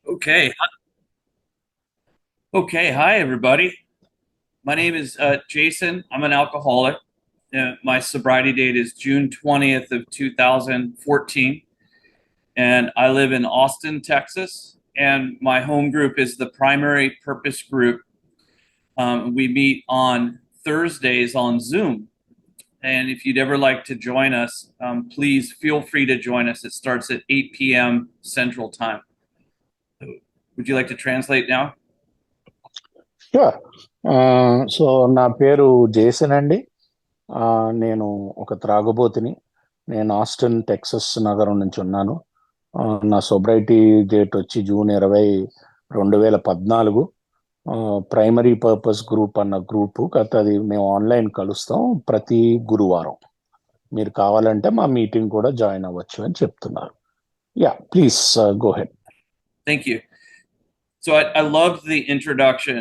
Okay. Okay. Hi, everybody. My name is Jason. I'm an alcoholic. My sobriety date is June 20th of 2014, and I live in Austin, Texas. And my home group is the Primary Purpose Group. We meet on Thursdays on Zoom. And if you'd ever like to join us, please feel free to join us. It starts at 8 p.m. Central Time. Would you like to translate now? Sure so నా పేరు Jason అండి. నేను ఒక త్రాగుబోతుని. నేను Austin Texas నగరం నుంచి ఉన్నాను. నా సొబ్రైటీ డేట్ వచ్చి జూన్ 20 2014. ప్రైమరీ పర్పస్ గ్రూప్ అన్న గ్రూపు అది మేము ఆన్లైన్ కలుస్తాం ప్రతి గురువారం. మీరు కావాలంటే మా మీటింగ్ కూడా జాయిన్ అవ్వచ్చు అని చెప్తున్నారు. Yeah please go ahead. Thank you. So I loved the introduction.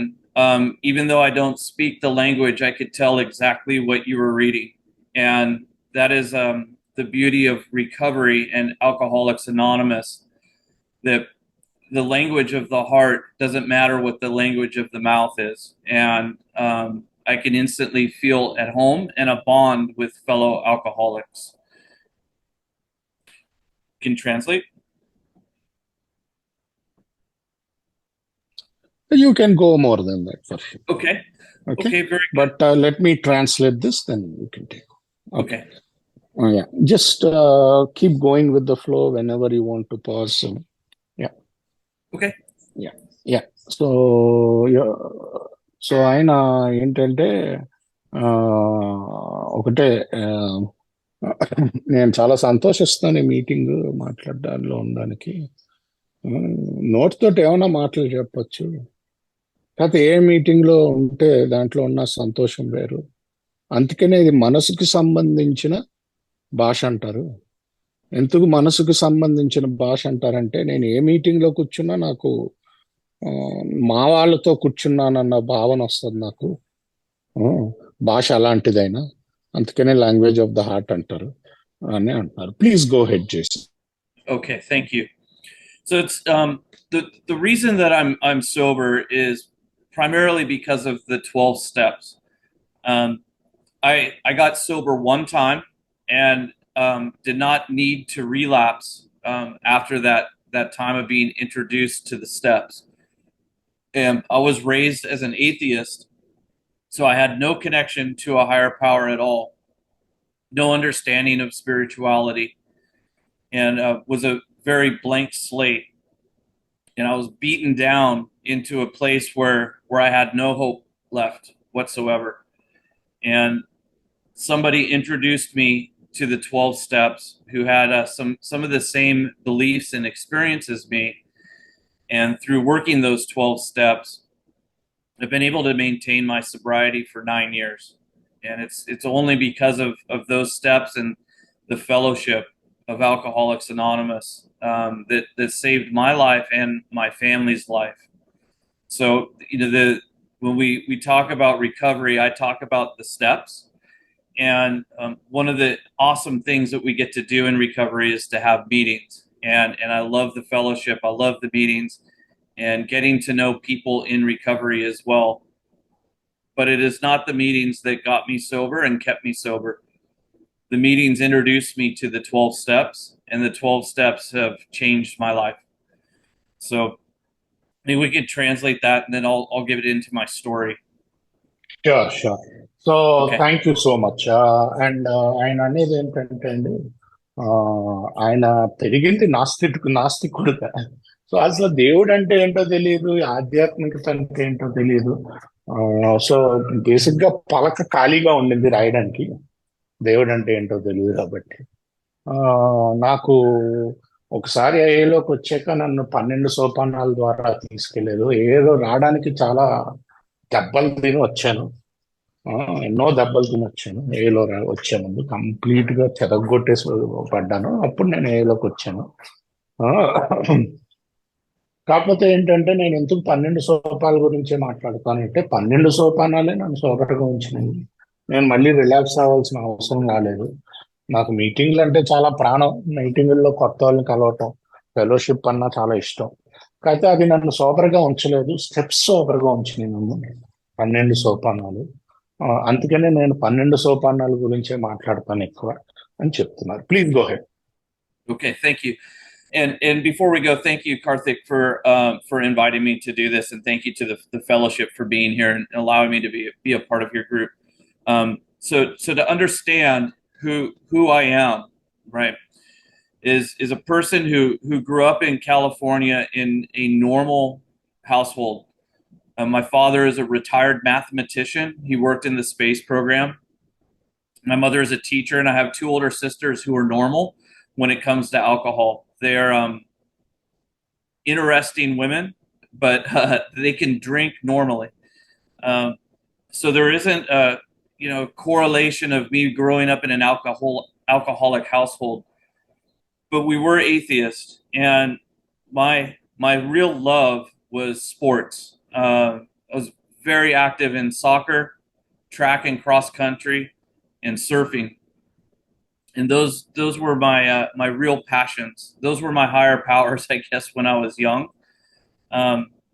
Even though I don't speak the language, I could tell exactly what you were reading. And that is the beauty of recovery and Alcoholics Anonymous. That the language of the heart doesn't matter what the language of the mouth is. And I can instantly feel at home and a bond with fellow alcoholics. Can translate? You can go more than that for sure. Okay. Okay, very good. But let me translate this, then you can take. Okay. Yeah, just keep going with the flow whenever you want to pause. Yeah. Okay. Yeah. So ఆయన ఏంటంటే ఒకటే నేను చాలా సంతోషిస్తాను ఈ meeting మాట్లాడడంలో ఉండడానికి. నోటితోటి ఏమైనా మాటలు చెప్పచ్చు, కాకపోతే ఏ మీటింగ్లో ఉంటే దాంట్లో ఉన్న సంతోషం వేరు. అందుకనే ఇది మనసుకు సంబంధించిన భాష అంటారు. ఎందుకు మనసుకు సంబంధించిన భాష అంటారంటే, నేను ఏ మీటింగ్లో కూర్చున్నా నాకు మా వాళ్ళతో కూర్చున్నానన్న భావన వస్తుంది నాకు. భాష అలాంటిదైనా అందుకనే లాంగ్వేజ్ ఆఫ్ ద హార్ట్ అంటారు అని అంటారు. ప్లీజ్ గో హెడ్ చేసి. Okay, thank you. So it's the reason that I'm sober is primarily because of the 12 steps. I got sober one time and did not need to relapse after that time of being introduced to the steps. And I was raised as an atheist, so I had no connection to a higher power at all, no understanding of spirituality, and was a very blank slate. And I was beaten down into a place where I had no hope left whatsoever. And somebody introduced me to the 12 steps who had some of the same beliefs and experiences as me. And through working those 12 steps, I've been able to maintain my sobriety for 9 years. And it's only because of those steps and the fellowship of Alcoholics Anonymous that saved my life and my family's life. So, when we talk about recovery, I talk about the steps. And one of the awesome things that we get to do in recovery is to have meetings. And I love the fellowship. I love the meetings and getting to know people in recovery as well. But it is not the meetings that got me sober and kept me sober. The meetings introduced me to the 12 steps, and the 12 steps have changed my life. So maybe we could translate that, and then I'll give it into my story. Sure. So Okay. Thank you so much. And ఆయన అనేది ఏంటంటే అండి, ఆయన పెరిగింది నాస్తికుడుగా. So అసలు దేవుడు అంటే ఏంటో తెలియదు, ఆధ్యాత్మికత అంటే ఏంటో తెలియదు. సో బేసిక్ గా పలక ఖాళీగా ఉండింది రాయడానికి. దేవుడు అంటే ఏంటో తెలియదు కాబట్టి. నాకు ఒకసారి ఏలోకి వచ్చాక నన్ను 12 సోపానాల ద్వారా తీసుకెళ్లేదు. ఏదో రావడానికి చాలా దెబ్బలు తిని వచ్చాను. ఎన్నో దెబ్బలు తిని వచ్చాను. ఏలో వచ్చే ముందు కంప్లీట్ గా చెదగొట్టేసి పడ్డాను. అప్పుడు నేను ఏలోకి వచ్చాను. కాకపోతే ఏంటంటే, నేను ఎందుకు 12 సోపానాల గురించే మాట్లాడతానంటే, 12 సోపానాలే నన్ను సోబర్గా ఉంచినాయి. నేను మళ్ళీ రిలాక్స్ అవ్వాల్సిన అవసరం రాలేదు. నాకు మీటింగ్లు అంటే చాలా ప్రాణం. మీటింగుల్లో కొత్త వాళ్ళని కలవటం, ఫెలోషిప్ అన్నా చాలా ఇష్టం. కాకపోతే అది నన్ను సోబర్గా ఉంచలేదు, స్టెప్స్ సోబర్గా ఉంచినాయి నన్ను. 12 సోపానాలు. అందుకనే నేను 12 సోపానాల గురించే మాట్లాడతాను ఎక్కువ అని చెప్తున్నారు. Please go head. Okay, thank you. And before we go, thank you, Karthik, for inviting me to do this, and thank you to the fellowship for being here and allowing me to be a part of your group. So to understand who I am, right, is a person who grew up in California in a normal household. My father is a retired mathematician. He worked in the space program. My mother is a teacher, and I have two older sisters who are normal when it comes to alcohol. They're interesting women, but they can drink normally. Um, so there isn't a correlation of me growing up in an alcoholic household, but we were atheists, and my real love was sports. I was very active in soccer, track and cross country, and surfing. And those were my real passions. Those were my higher powers, I guess, when I was young.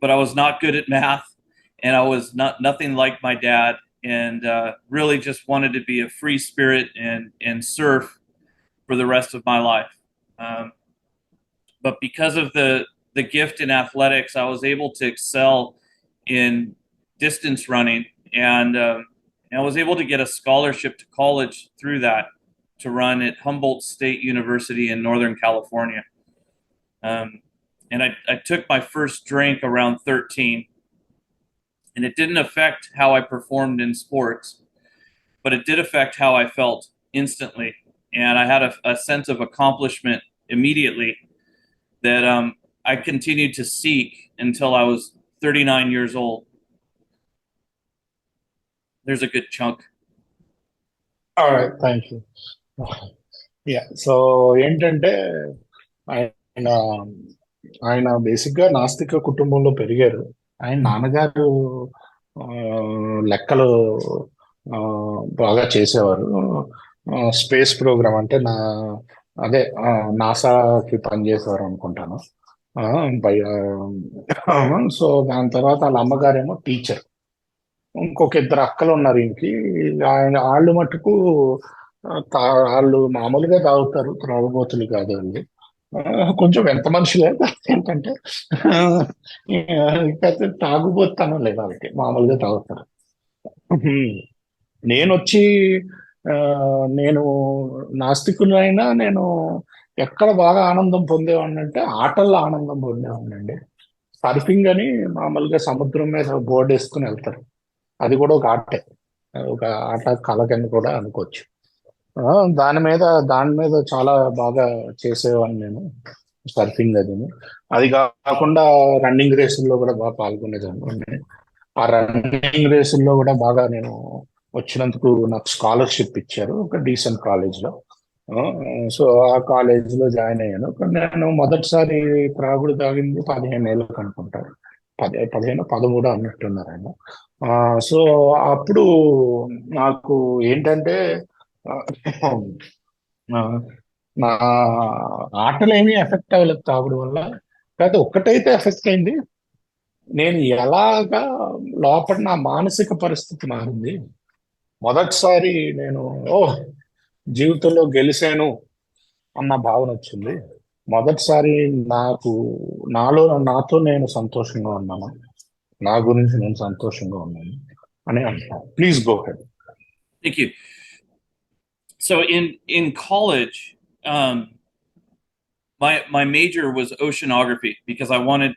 But I was not good at math, and I was nothing like my dad, and really just wanted to be a free spirit and surf for the rest of my life. But because of the gift in athletics, I was able to excel in distance running, and I was able to get a scholarship to college through that to run at Humboldt State University in Northern California. And I took my first drink around 13, and it didn't affect how I performed in sports, but it did affect how I felt instantly. And I had a sense of accomplishment immediately that I continued to seek until I was 39 years old. There's a good chunk. Thank you. Yeah, so ఏంటంటే ఆయన ఆయన బేసిక్గా నాస్తిక కుటుంబంలో పెరిగారు. ఆయన నాన్నగారు ఆ, లెక్కలు ఆ, బాగా చేసేవారు. స్పేస్ ప్రోగ్రామ్ అంటే అదే నాసాకి పనిచేసేవారు అనుకుంటాను. ఆ, బయ సో దాని తర్వాత వాళ్ళ అమ్మగారేమో టీచర్. ఇంకొక ఇద్దరు అక్కలు ఉన్నారు ఇంకి. వాళ్ళు మటుకు వాళ్ళు మామూలుగా తాగుతారు, త్రాగుబోతులు కాదు వాళ్ళు. ఆ, కొంచెం ఎంత మనుషులే ఏంటంటే అయితే తాగుబోతాను లేదు వాళ్ళకి, మామూలుగా తాగుతారు. నేను వచ్చి ఆ, నేను నాస్తికులైనా నేను ఎక్కడ బాగా ఆనందం పొందేవాడిని అంటే ఆటల్లో ఆనందం పొందేవాడిని. సర్ఫింగ్ అని మామూలుగా సముద్రం మీద బోర్డు వేసుకుని వెళ్తారు, అది కూడా ఒక ఆటే, ఒక ఆట కళ కింద కూడా అనుకోవచ్చు. ఆ, దాని మీద చాలా బాగా చేసేవాడిని నేను, సర్ఫింగ్ అది. అది కాకుండా రన్నింగ్ రేసుల్లో కూడా బాగా పాల్గొనేదాన్ని. ఆ రన్నింగ్ రేసుల్లో కూడా బాగా నేను వచ్చినందుకు నాకు స్కాలర్షిప్ ఇచ్చారు ఒక డీసెంట్ కాలేజ్లో. సో ఆ కాలేజీలో జాయిన్ అయ్యాను. కానీ నేను మొదటిసారి త్రాగుడు తాగింది 15 ఏళ్ళకి అనుకుంటారు, 15 13 అన్నట్టున్నారు ఆయన. సో అప్పుడు నాకు ఏంటంటే ఆ, ఆ, నా ఆటలు ఏమీ ఎఫెక్ట్ అవ్వలేదు తాగుడు వల్ల. కాకపోతే ఒక్కటైతే ఎఫెక్ట్ అయింది, నేను ఎలాగా లోపల నా మానసిక పరిస్థితి మారింది. మొదటిసారి నేను ఓ జీవితంలో గెలిచాను అన్న భావన వచ్చింది. మొదటిసారి నాకు నాతో నేను సంతోషంగా ఉన్నాను, నా గురించి నేను సంతోషంగా ఉన్నాను అని అంటాను. Please go ahead. Thank you. So in college, my major was oceanography because I wanted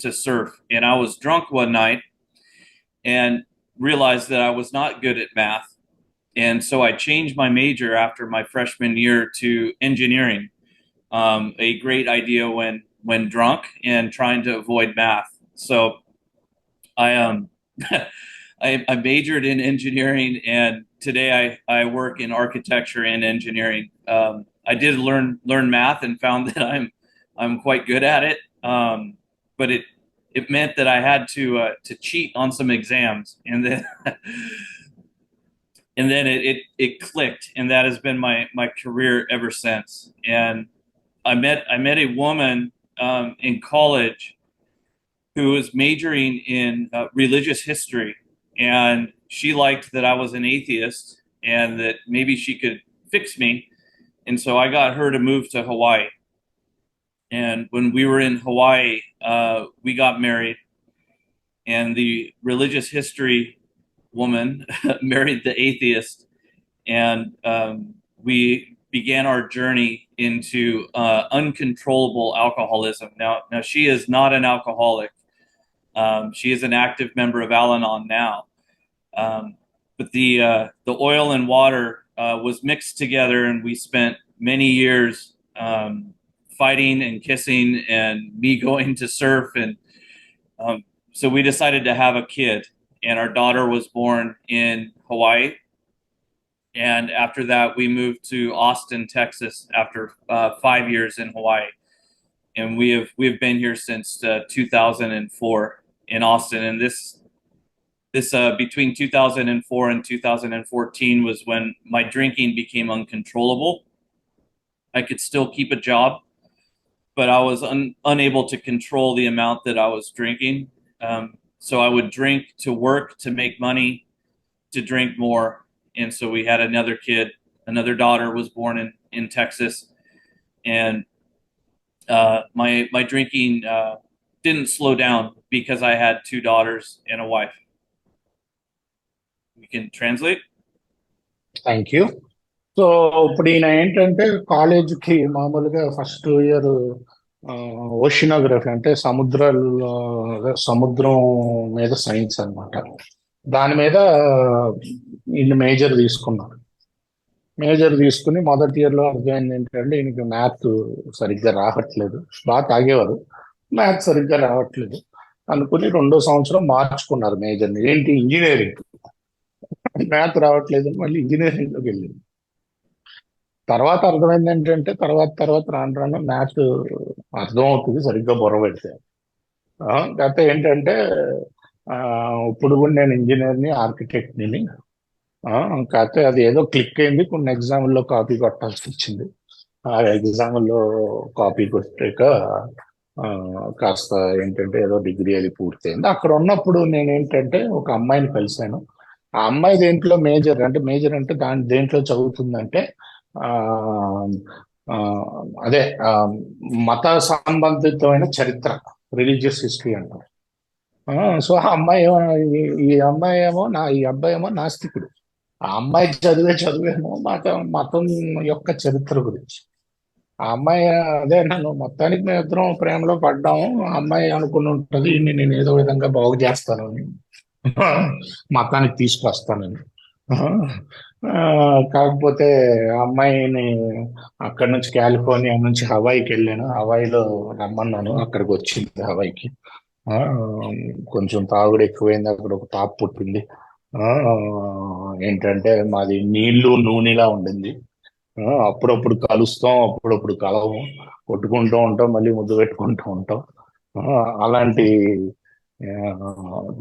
to surf, and I was drunk one night and realized that I was not good at math, and so I changed my major after my freshman year to engineering. A great idea when drunk and trying to avoid math. So I I majored in engineering, and today I work in architecture and engineering. I did learn math and found that I'm quite good at it, but it meant that I had to cheat on some exams, and then and then it clicked, and that has been my career ever since. And I met a woman in college who was majoring in religious history, and she liked that I was an atheist and that maybe she could fix me. And so I got her to move to Hawaii. And when we were in Hawaii, we got married, and the religious history woman married the atheist, and we began our journey into uncontrollable alcoholism. Now she is not an alcoholic. She is an active member of Al-Anon now. Um, but the oil and water was mixed together, and we spent many years fighting and kissing, and me going to surf, and so we decided to have a kid, and our daughter was born in Hawaii. And after that, we moved to Austin, Texas, after 5 years in Hawaii, and we have been here since 2004 in Austin. And this between 2004 and 2014 was when my drinking became uncontrollable. I could still keep a job, but I was unable to control the amount that I was drinking. So I would drink to work, to make money, to drink more. And so we had another kid. Another daughter was born in Texas, and my drinking didn't slow down because I had two daughters and a wife. We can translate. Thank you. So ఇప్పుడు ఈయన ఏంటంటే కాలేజీకి మామూలుగా first year ఓషినోగ్రఫీ అంటే సముద్రం మీద science అన్నమాట. దాని మీద ఈయన మేజర్ తీసుకున్నారు. మేజర్ తీసుకుని మొదటి ఇయర్లో అర్థమైంది ఏంటంటే ఈయనకి మ్యాథ్ సరిగ్గా రావట్లేదు. బాగా తాగేవారు, మ్యాథ్ సరిగ్గా రావట్లేదు అనుకుని 2వ సంవత్సరం మార్చుకున్నారు మేజర్ని. ఏంటి, ఇంజనీరింగ్. మ్యాథ్ రావట్లేదు మళ్ళీ ఇంజనీరింగ్లోకి వెళ్ళింది. తర్వాత అర్థమైంది ఏంటంటే తర్వాత రాను రాను మ్యాథ్ అర్థం అవుతుంది సరిగ్గా బుర్ర పెడితే. కాకపోతే ఏంటంటే ఆ, ఇప్పుడు కూడా నేను ఇంజనీర్ని, ఆర్కిటెక్ట్ని. కాకపోతే అది ఏదో క్లిక్ అయింది, కొన్ని ఎగ్జామ్లో కాపీ కొట్టాల్సి వచ్చింది. ఆ ఎగ్జామ్లో కాపీ కొట్టాక ఆ, కాస్త ఏంటంటే ఏదో డిగ్రీ అది పూర్తయింది. అక్కడ ఉన్నప్పుడు నేను ఏంటంటే ఒక అమ్మాయిని కలిశాను. ఆ అమ్మాయి మేజర్ అంటే దేంట్లో చదువుతుందంటే ఆ ఆ, అదే మత సంబంధితమైన చరిత్ర, రిలీజియస్ హిస్టరీ అంటారు. సో ఆ అమ్మాయి ఈ అబ్బాయి ఏమో నాస్తికుడు. ఆ అమ్మాయి చదివేమో మతం యొక్క చరిత్ర గురించి. ఆ అమ్మాయి అదే నన్ను మొత్తానికి మేము ఇద్దరం ప్రేమలో పడ్డాము. ఆ అమ్మాయి అనుకుని ఉంటది నేను ఏదో విధంగా బాగు చేస్తానని, మతానికి తీసుకొస్తానని. ఆ, కాకపోతే ఆ అమ్మాయిని అక్కడి నుంచి కాలిఫోర్నియా నుంచి హవాయికి వెళ్ళాను. హవాయిలో రమ్మన్నాను, అక్కడికి వచ్చింది హవాయికి. ఆ, కొంచెం తాగుడు ఎక్కువైంది, అక్కడ ఒక పాప పుట్టింది. ఆ, ఏంటంటే మాది నీళ్లు నూనెలా ఉండింది. అప్పుడప్పుడు కలుస్తాం, అప్పుడప్పుడు కలవం, కొట్టుకుంటూ ఉంటాం, మళ్ళీ ముద్దు పెట్టుకుంటూ ఉంటాం. ఆ, అలాంటి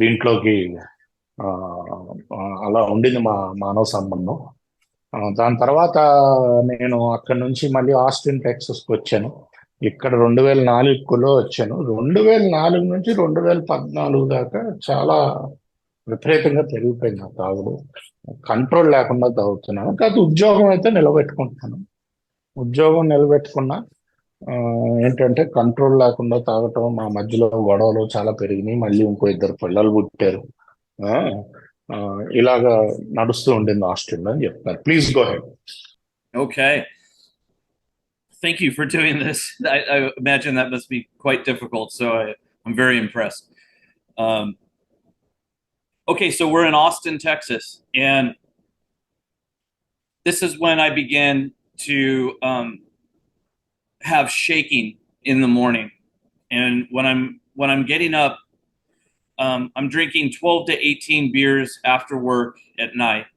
దీంట్లోకి ఆ, అలా ఉండింది మా మానవ సంబంధం. దాని తర్వాత నేను అక్కడ నుంచి మళ్ళీ ఆస్టిన్ టెక్సస్కి వచ్చాను. ఇక్కడ 2004లో వచ్చాను. 2004 నుంచి 2014 దాకా చాలా విపరీతంగా పెరిగిపోయింది నా తాగుడు. కంట్రోల్ లేకుండా తాగుతున్నాను. కాకపోతే ఉద్యోగం అయితే నిలబెట్టుకుంటున్నాను. ఉద్యోగం నిలబెట్టుకున్నా. ఆ, ఏంటంటే కంట్రోల్ లేకుండా తాగటం, మా మధ్యలో గొడవలు చాలా పెరిగినాయి. మళ్ళీ ఇంకో 2 పిల్లలు పుట్టారు. ఆ, ఆ, ఇలాగా నడుస్తూ ఉండింది హాస్టల్లో అని చెప్తారు. Please go head. Okay. Thank you for doing this. I imagine that must be quite difficult. So I'm very impressed. Um, okay, so we're in Austin, Texas, and this is when I began to have shaking in the morning. And when I'm getting up, I'm drinking 12 to 18 beers after work at night.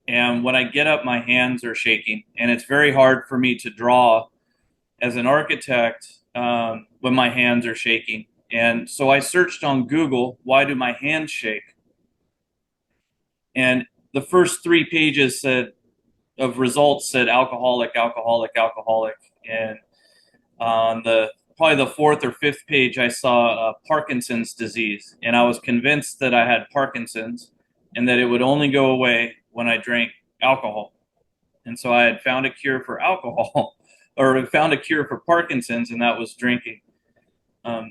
And when I get up, my hands are shaking, and it's very hard for me to draw as an architect when my hands are shaking. And so I searched on Google, why do my hands shake? And the first 3 pages of results said alcoholic, alcoholic, alcoholic. And on the probably the fourth or fifth page, I saw Parkinson's disease, and I was convinced that I had Parkinson's and that it would only go away when I drank alcohol. And so I had found a cure for alcohol, or found a cure for Parkinson's, and that was drinking. Um,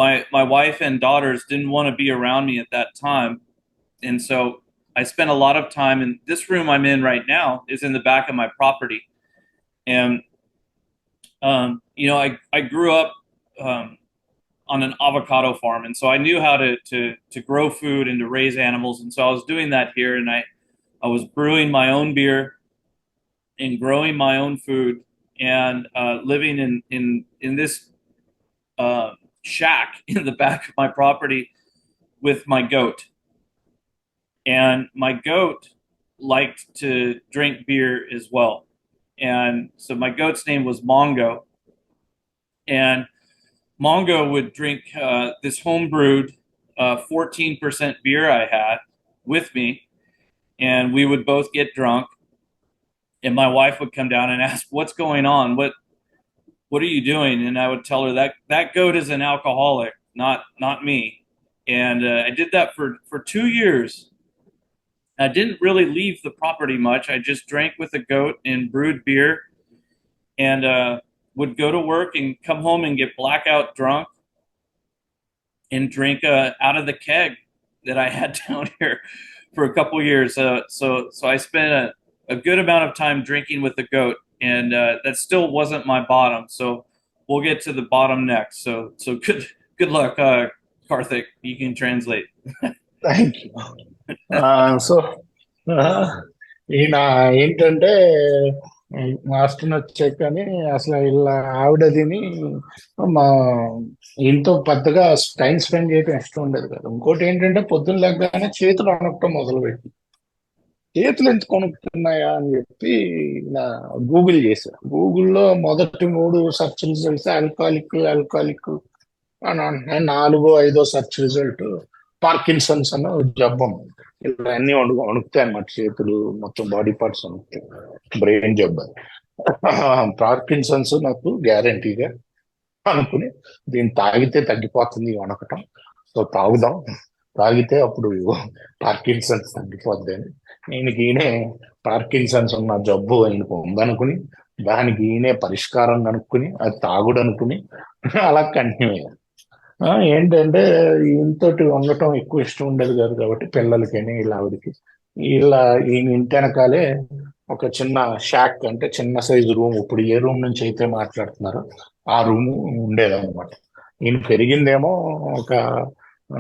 my wife and daughters didn't want to be around me at that time, and so I spent a lot of time in this room I'm in right now is in the back of my property, and I grew up um, on an avocado farm, and so I knew how to grow food and to raise animals, and so I was doing that here, and I was brewing my own beer and growing my own food and living in this shack in the back of my property with my goat. And my goat liked to drink beer as well. And so my goat's name was Mongo. And Mongo would drink this home brewed 14% beer I had with me. And we would both get drunk. And my wife would come down and ask, "What's going on? What are you doing?" And I would tell her that that goat is an alcoholic, not me. And I did that for 2 years. I didn't really leave the property much. I just drank with the goat and brewed beer, and would go to work and come home and get blackout drunk and drink out of the keg that I had down here for a couple years. So I spent a good amount of time drinking with the goat, and that still wasn't my bottom. So we'll get to the bottom next. So good luck, Karthik. You can translate. Thank you. So ఈయన ఏంటంటే master వచ్చాక కానీ అసలు ఇలా ఆవిడ తిని మా ఈయనతో పెద్దగా టైం స్పెండ్ చేయడం ఇష్టం ఉండేది కదా. ఇంకోటి ఏంటంటే పొద్దున్న లేకగానే చేతులు అనటం మొదలుపెట్టి చేతులు ఎందుకు కొనుక్కున్నాయా అని చెప్పి నా గూగుల్ చేశాను. గూగుల్లో మొదటి 3 సెర్చ్ రిజల్ట్స్ ఆల్కాలిక్ ఆల్కాలిక్ అని అంటున్నాయి. 4వ 5వ సెర్చ్ రిజల్ట్ పార్కిన్సన్స్ అన్న జబ్బు ఉంది. ఇలా అన్ని వణుకుతాయి అన్నమాట, చేతులు మొత్తం బాడీ పార్ట్స్ వణుకుతాయి. బ్రెయిన్ జబ్బు అది. పార్కిన్సన్స్ నాకు గ్యారంటీగా అనుకుని దీన్ని తాగితే తగ్గిపోతుంది వణకటం, సో తాగుదాం, తాగితే అప్పుడు పార్కిన్సన్స్ తగ్గిపోద్ది అని ఈయనకి పార్కిన్సన్స్ ఉన్న జబ్బు ఆయనకు ఉందనుకుని దానికి పరిష్కారం కనుక్కుని అది తాగుడు అనుకుని అలా కంటిన్యూ అయ్యారు. ఏంటంటే ఈయనతోటి ఉండటం ఎక్కువ ఇష్టం ఉండేది కాదు కాబట్టి పిల్లలకని ఇలా ఆవిడకి ఇలా ఈయన ఇంటి వెనకాలే ఒక చిన్న షాక్, అంటే చిన్న సైజు రూమ్, ఇప్పుడు ఏ రూమ్ నుంచి అయితే మాట్లాడుతున్నారో ఆ రూమ్ ఉండేదన్నమాట. ఈయన పెరిగిందేమో ఒక ఆ,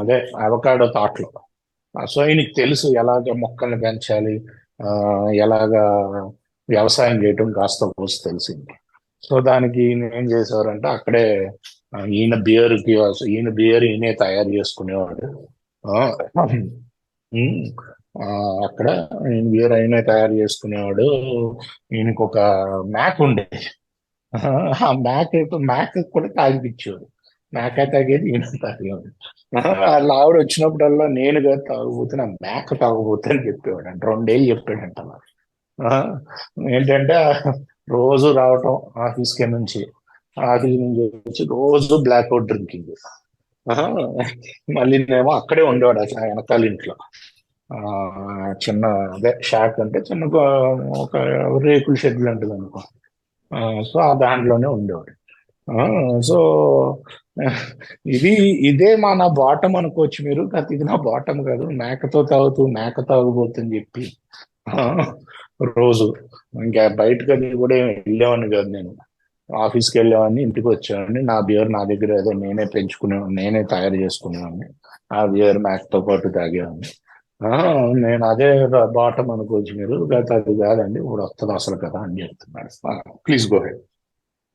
అదే అవకాడో తోటలో. సో ఈయనకి తెలుసు ఎలాగ మొక్కల్ని పెంచాలి, ఆ, ఎలాగా వ్యవసాయం చేయటం కాస్త కోసి తెలిసింది. సో దానికి ఈయన ఏం చేసేవారంటే అక్కడే ఈయన బియర్ ఈయనే తయారు చేసుకునేవాడు. ఆ, ఉమ్, ఆ, అక్కడ ఈయన బియర్ అయినా తయారు చేసుకునేవాడు. ఈయనకు ఒక మ్యాక్ ఉండేది. ఆ మ్యాక్ కూడా తాగిపించేవాడు. మ్యాక తాగేది, ఈయన తాగేవాడు. వాళ్ళ ఆవిడ వచ్చినప్పుడల్లా నేనుగా తాగుబోతున్నా, మ్యాక్ తాగబోతే అని చెప్పేవాడు అంట. 2 ఏళ్ళు చెప్పాడంట నాకు. ఆ, ఏంటంటే రోజు రావటం ఆఫీస్కి నుంచి, ఆఫీస్ నుంచి వచ్చి రోజు బ్లాక్అవుట్ డ్రింకింగ్. మళ్ళీ నేమో అక్కడే ఉండేవాడు అసలు వెనకాల ఇంట్లో. ఆ చిన్న అదే షాక్, అంటే చిన్న ఒక రేకుల షెడ్ లాంటిది అనుకో. సో ఆ దాంట్లోనే ఉండేవాడు. సో ఇది ఇదే మా నా బాటం అనుకోవచ్చు మీరు, కాదు ఇది నా బాటం కాదు. మేకతో తాగుతూ మేక తాగుబోతని చెప్పి ఆ, రోజు ఇంకా బయటకు అది కూడా వెళ్ళేవాడిని కాదు నేను. ఆఫీస్కి వెళ్ళేవాడిని, ఇంటికి వచ్చేవాడిని, నా బియర్ నా దగ్గర ఏదో నేనే పెంచుకునేవాడిని, నేనే తయారు చేసుకునేవాడిని. ఆ బియర్ మేకతో పాటు తాగేవాడిని. ఆ, నేను అదే బాటం అనుకోవచ్చు మీరు, గత అది కాదండి, ఇప్పుడు వస్తుంది అసలు కదా అని చెప్తున్నాడు. Please go head.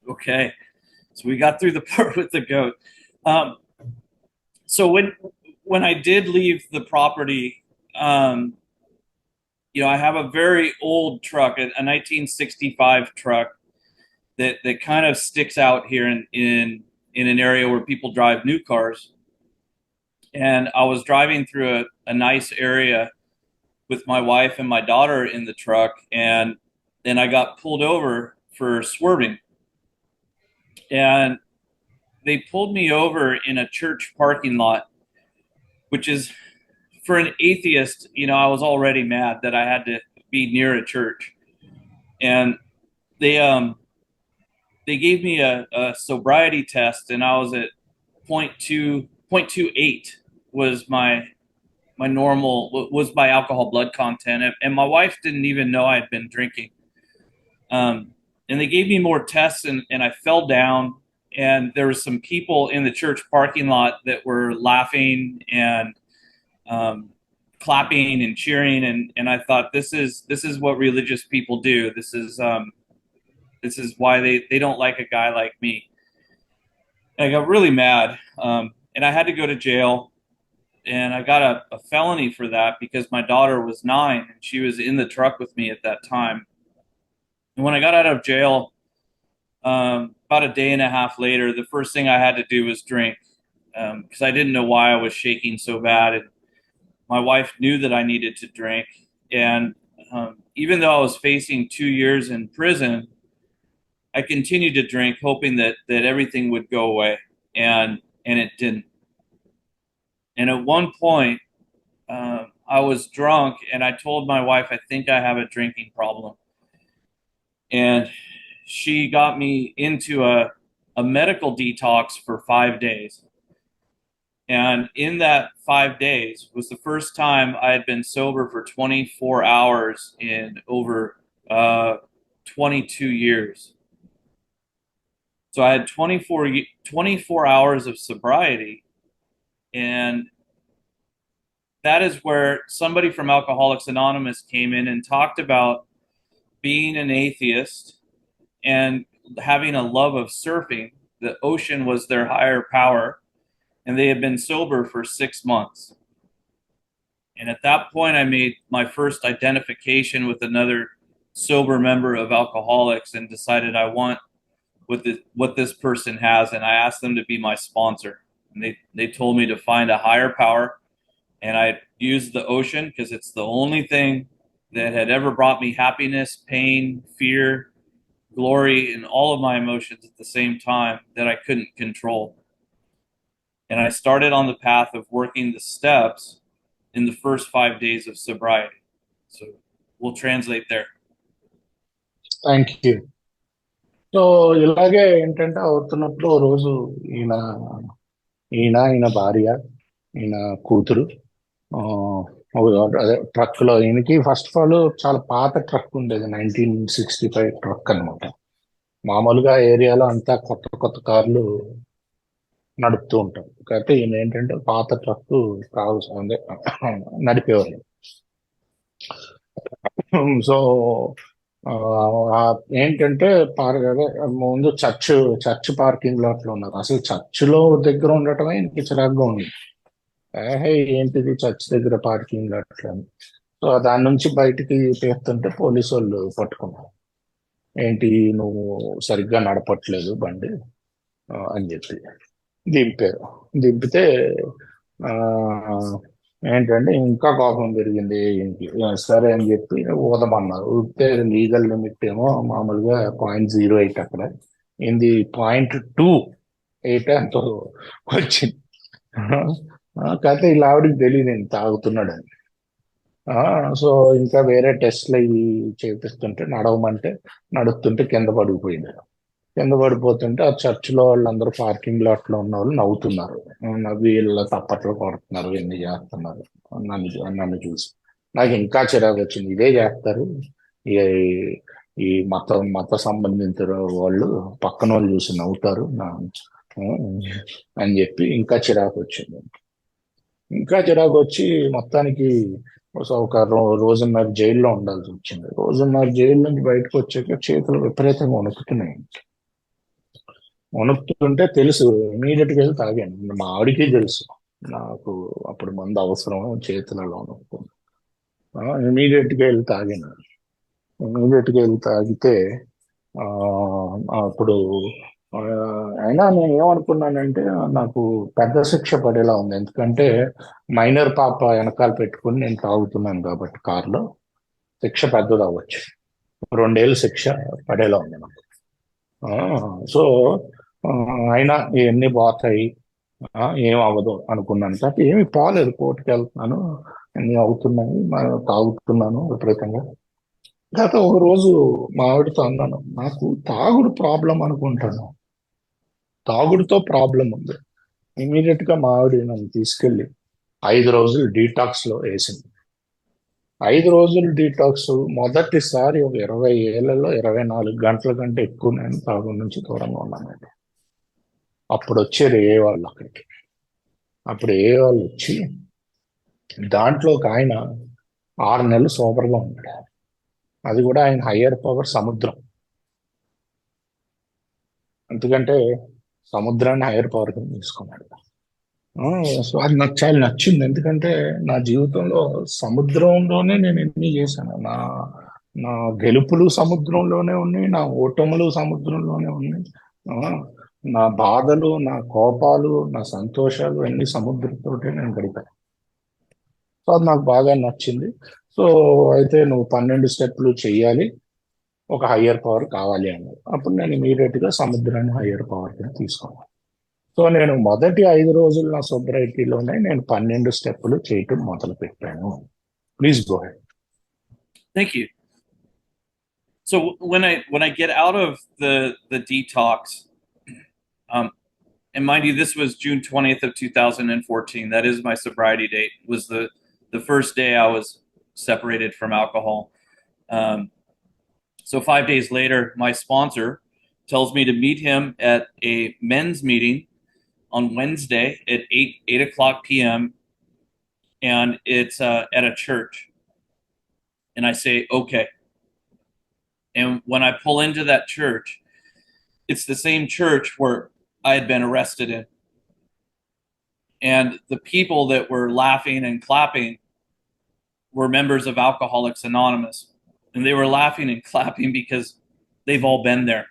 Okay, so we got through the part with the goat. Um, so when I did leave the property, I have a very old truck, a 1965 truck that kind of sticks out here in an area where people drive new cars. And I was driving through a nice area with my wife and my daughter in the truck, and then I got pulled over for swerving. And they pulled me over in a church parking lot, which is for an atheist. I was already mad that I had to be near a church, and they they gave me a sobriety test, and I was at .28 was my normal was my alcohol blood content, and my wife didn't even know I had been drinking. Um, and they gave me more tests, and I fell down, and there was some people in the church parking lot that were laughing and um, clapping and cheering, and I thought, this is what religious people do. This is why they don't like a guy like me. And I got really mad, and I had to go to jail, and I got a felony for that because my daughter was 9 and she was in the truck with me at that time. And when I got out of jail, about a day and a half later, the first thing I had to do was drink, because I didn't know why I was shaking so bad. And my wife knew that I needed to drink. And even though I was facing 2 years in prison, I continued to drink, hoping that everything would go away, and it didn't. And at one point, I was drunk, and I told my wife, I think I have a drinking problem. And she got me into a medical detox for 5 days. And in that 5 days was the first time I had been sober for 24 hours in over 22 years. So I had 24 hours of sobriety. And that is where somebody from Alcoholics Anonymous came in and talked about being an atheist and having a love of surfing. The ocean was their higher power, and they had been sober for 6 months. And at that point, I made my first identification with another sober member of Alcoholics and decided I want what this person has, and I asked them to be my sponsor. And they told me to find a higher power, and I used the ocean because it's the only thing that had ever brought me happiness, pain, fear, glory, and all of my emotions at the same time that I couldn't control. And I started on the path of working the steps in the first 5 days of sobriety. So we'll translate there. Thank you. So ఇలాగే ఏంటంటే అవుతున్నప్పుడు ఓ రోజు ఈయన ఈయన భార్య, ఈయన కూతురు అదే ట్రక్ లో, ఈయనకి ఫస్ట్ ఆఫ్ ఆల్ చాలా పాత ట్రక్ ఉండేది, 1965 ట్రక్ అనమాట. మామూలుగా ఏరియాలో అంతా కొత్త కొత్త కార్లు నడుపుతూ ఉంటారు. కాకపోతే ఈయన ఏంటంటే పాత ట్రక్ అదే నడిపేవాళ్ళు. సో ఏంటంటే అదే ముందు చర్చ్ పార్కింగ్ లాట్ లో ఉన్నారు. అసలు చర్చ్ లో దగ్గర ఉండటమే ఇంక చిరాగ్గా ఉంది. ఏంటిది చర్చ్ దగ్గర పార్కింగ్ లాట్ అని. సో దాని నుంచి బయటికి తీస్తుంటే పోలీసు వాళ్ళు పట్టుకున్నారు. ఏంటి, నువ్వు సరిగ్గా నడపట్లేదు బండి అని చెప్పి దింపారు. దింపితే ఏంటంటే ఇంకా కోపం పెరిగింది ఇంటికి. సరే అని చెప్పి ఊదమన్నారు. ఊపితే లీగల్ లిమిట్ ఏమో మామూలుగా 0.08, అక్కడ ఇది 0.28 ఎంతో వచ్చింది. కాకపోతే ఇలా ఆవిడకి తెలియదు నేను తాగుతున్నాడని. సో ఇంకా వేరే టెస్ట్లు అవి చేపిస్తుంటే నడుస్తుంటే కింద పడిపోయింది. కింద పడిపోతుంటే ఆ చర్చిలో వాళ్ళందరూ పార్కింగ్ లాట్ లో ఉన్న వాళ్ళు నవ్వుతున్నారు. వీళ్ళ తప్పట్లు కొడుతున్నారు, ఎన్ని చేస్తున్నారు నన్ను చూసి. నాకు ఇంకా చిరాకు వచ్చింది. ఇదే చేస్తారు ఈ ఈ మత సంబంధించిన వాళ్ళు, పక్కన వాళ్ళు చూసి నవ్వుతారు అని చెప్పి ఇంకా చిరాకు వచ్చింది. ఇంకా చిరాకు వచ్చి మొత్తానికి ఒక రోజున్నర జైల్లో ఉండాల్సి వచ్చింది. రోజున్నర జైలు నుంచి బయటకు వచ్చాక చేతులు విపరీతంగా వణుకుతున్నాయి. వణుకుతుంటే తెలుసు, ఇమీడియట్ గా వెళ్ళి తాగాను. మా ఆవిడకి తెలుసు నాకు అప్పుడు మందు అవసరం, చేతులలో వణుకుతుంది. ఇమీడియట్ గా వెళ్ళి తాగాను. ఇమీడియట్ గా వెళ్ళి తాగితే అప్పుడు అయినా నేను ఏమనుకున్నానంటే నాకు పెద్ద శిక్ష పడేలా ఉంది. ఎందుకంటే మైనర్ పాప వెనకాల పెట్టుకుని నేను తాగుతున్నాను కాబట్టి కారులో శిక్ష పెద్దది అవ్వచ్చు. 2 ఏళ్ళు శిక్ష పడేలా ఉంది నాకు. సో ఆ, అయినా ఇవన్నీ పోతాయి, ఏం అవ్వదు అనుకున్నాను. కాబట్టి ఏమి పోలేదు, కోర్టుకి వెళ్తున్నాను, అన్నీ అవుతున్నాయి, తాగుతున్నాను విపరీతంగా. గత ఒక రోజు మా ఆవిడతో అన్నాను, నాకు తాగుడు ప్రాబ్లం అనుకుంటాను, తాగుడుతో ప్రాబ్లం ఉంది. ఇమీడియట్ గా మా ఆవిడ నన్ను తీసుకెళ్లి 5 రోజులు డీటాక్స్ లో వేసింది. 5 రోజులు డీటాక్స్ మొదటిసారి ఒక 20 ఏళ్లలో 24 గంటల కంటే ఎక్కువ నేను తాగుడు నుంచి దూరంగా ఉన్నానండి. అప్పుడు వచ్చారు ఏ వాళ్ళు అక్కడికి, అప్పుడు ఏ వాళ్ళు వచ్చి దాంట్లో ఒక ఆయన 6 నెలలు సోబర్గా ఉన్నాడు. అది కూడా ఆయన హయ్యర్ పవర్ సముద్రం. ఎందుకంటే సముద్రాన్ని హైయర్ పవర్ కింద తీసుకున్నాడు. ఆ, సో అది నాకు చాలా నచ్చింది. ఎందుకంటే నా జీవితంలో సముద్రంలోనే నేను ఎన్ని చేశాను. నా గెలుపులు సముద్రంలోనే ఉన్నాయి, నా ఓటములు సముద్రంలోనే ఉన్నాయి. ఆ, నా బాధలు, నా కోపాలు, నా సంతోషాలు అన్ని సముద్రంతోటే నేను గడిపాను. సో అది నాకు బాగా నచ్చింది. సో అయితే నువ్వు 12 స్టెప్లు చెయ్యాలి, ఒక హయ్యర్ పవర్ కావాలి అన్నారు. అప్పుడు నేను ఇమీడియట్ గా సముద్రాన్ని హయ్యర్ పవర్ కింద తీసుకున్నాను. సో నేను మొదటి 5 రోజులు నా సొబ్రైటీలోనే నేను 12 స్టెప్పులు చేయటం మొదలు పెట్టాను. Please go ahead. Thank you. So when I get out of the detox, um, and mind you, this was June 20th of 2014. That is my sobriety date. Was the first day I was separated from alcohol. So 5 days later, my sponsor tells me to meet him at a men's meeting on Wednesday at 8 o'clock p.m. and it's at a church. And I say okay. And when I pull into that church, it's the same church where I had been arrested in. And the people that were laughing and clapping were members of Alcoholics Anonymous. And they were laughing and clapping because they've all been there.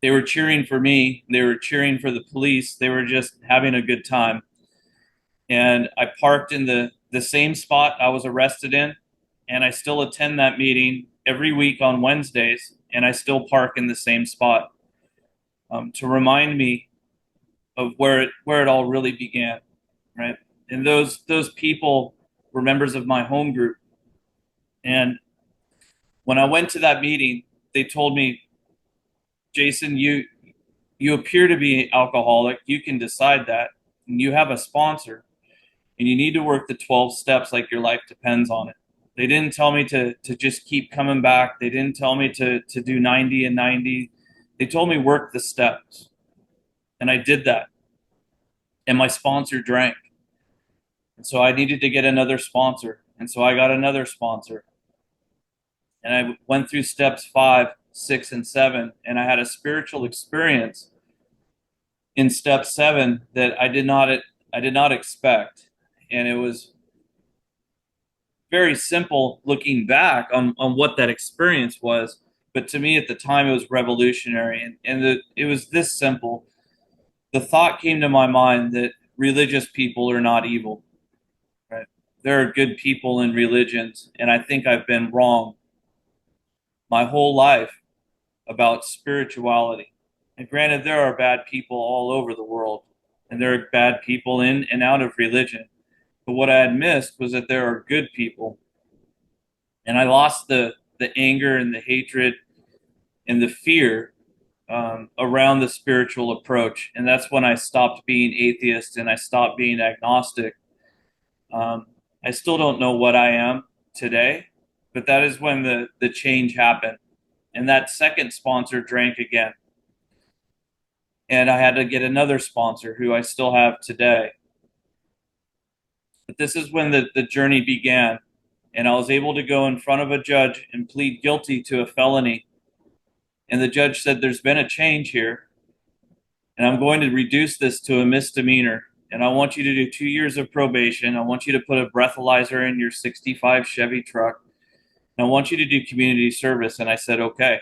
They were cheering for me, they were cheering for the police, they were just having a good time. And I parked in the same spot I was arrested in, and I still attend that meeting every week on Wednesdays, and I still park in the same spot to remind me of where it all really began, right? And those people were members of my home group. And when I went to that meeting, they told me, Jason, you appear to be alcoholic. You can decide that. And you have a sponsor, and you need to work the 12 steps like your life depends on it. They didn't tell me to just keep coming back. They didn't tell me to do 90 and 90. They told me work the steps. And I did that. And my sponsor drank. And so I needed to get another sponsor. And so I got another sponsor. And I went through steps 5, 6, and 7. And I had a spiritual experience in step 7 that I did not expect. And it was very simple looking back on what that experience was. But to me at the time, it was revolutionary. And it was this simple. The thought came to my mind that religious people are not evil. Right? There are good people in religions, and I think I've been wrong my whole life about spirituality. And granted, there are bad people all over the world, and there are bad people in and out of religion. But what I had missed was that there are good people. And I lost the anger and the hatred and the fear around the spiritual approach. And that's when I stopped being atheist and I stopped being agnostic. I still don't know what I am today, but that is when the change happened. And that second sponsor drank again. And I had to get another sponsor who I still have today. But this is when the journey began. And I was able to go in front of a judge and plead guilty to a felony. And the judge said, there's been a change here, and I'm going to reduce this to a misdemeanor. And I want you to do 2 years of probation. I want you to put a breathalyzer in your 65 Chevy truck. And I want you to do community service. And I said, okay.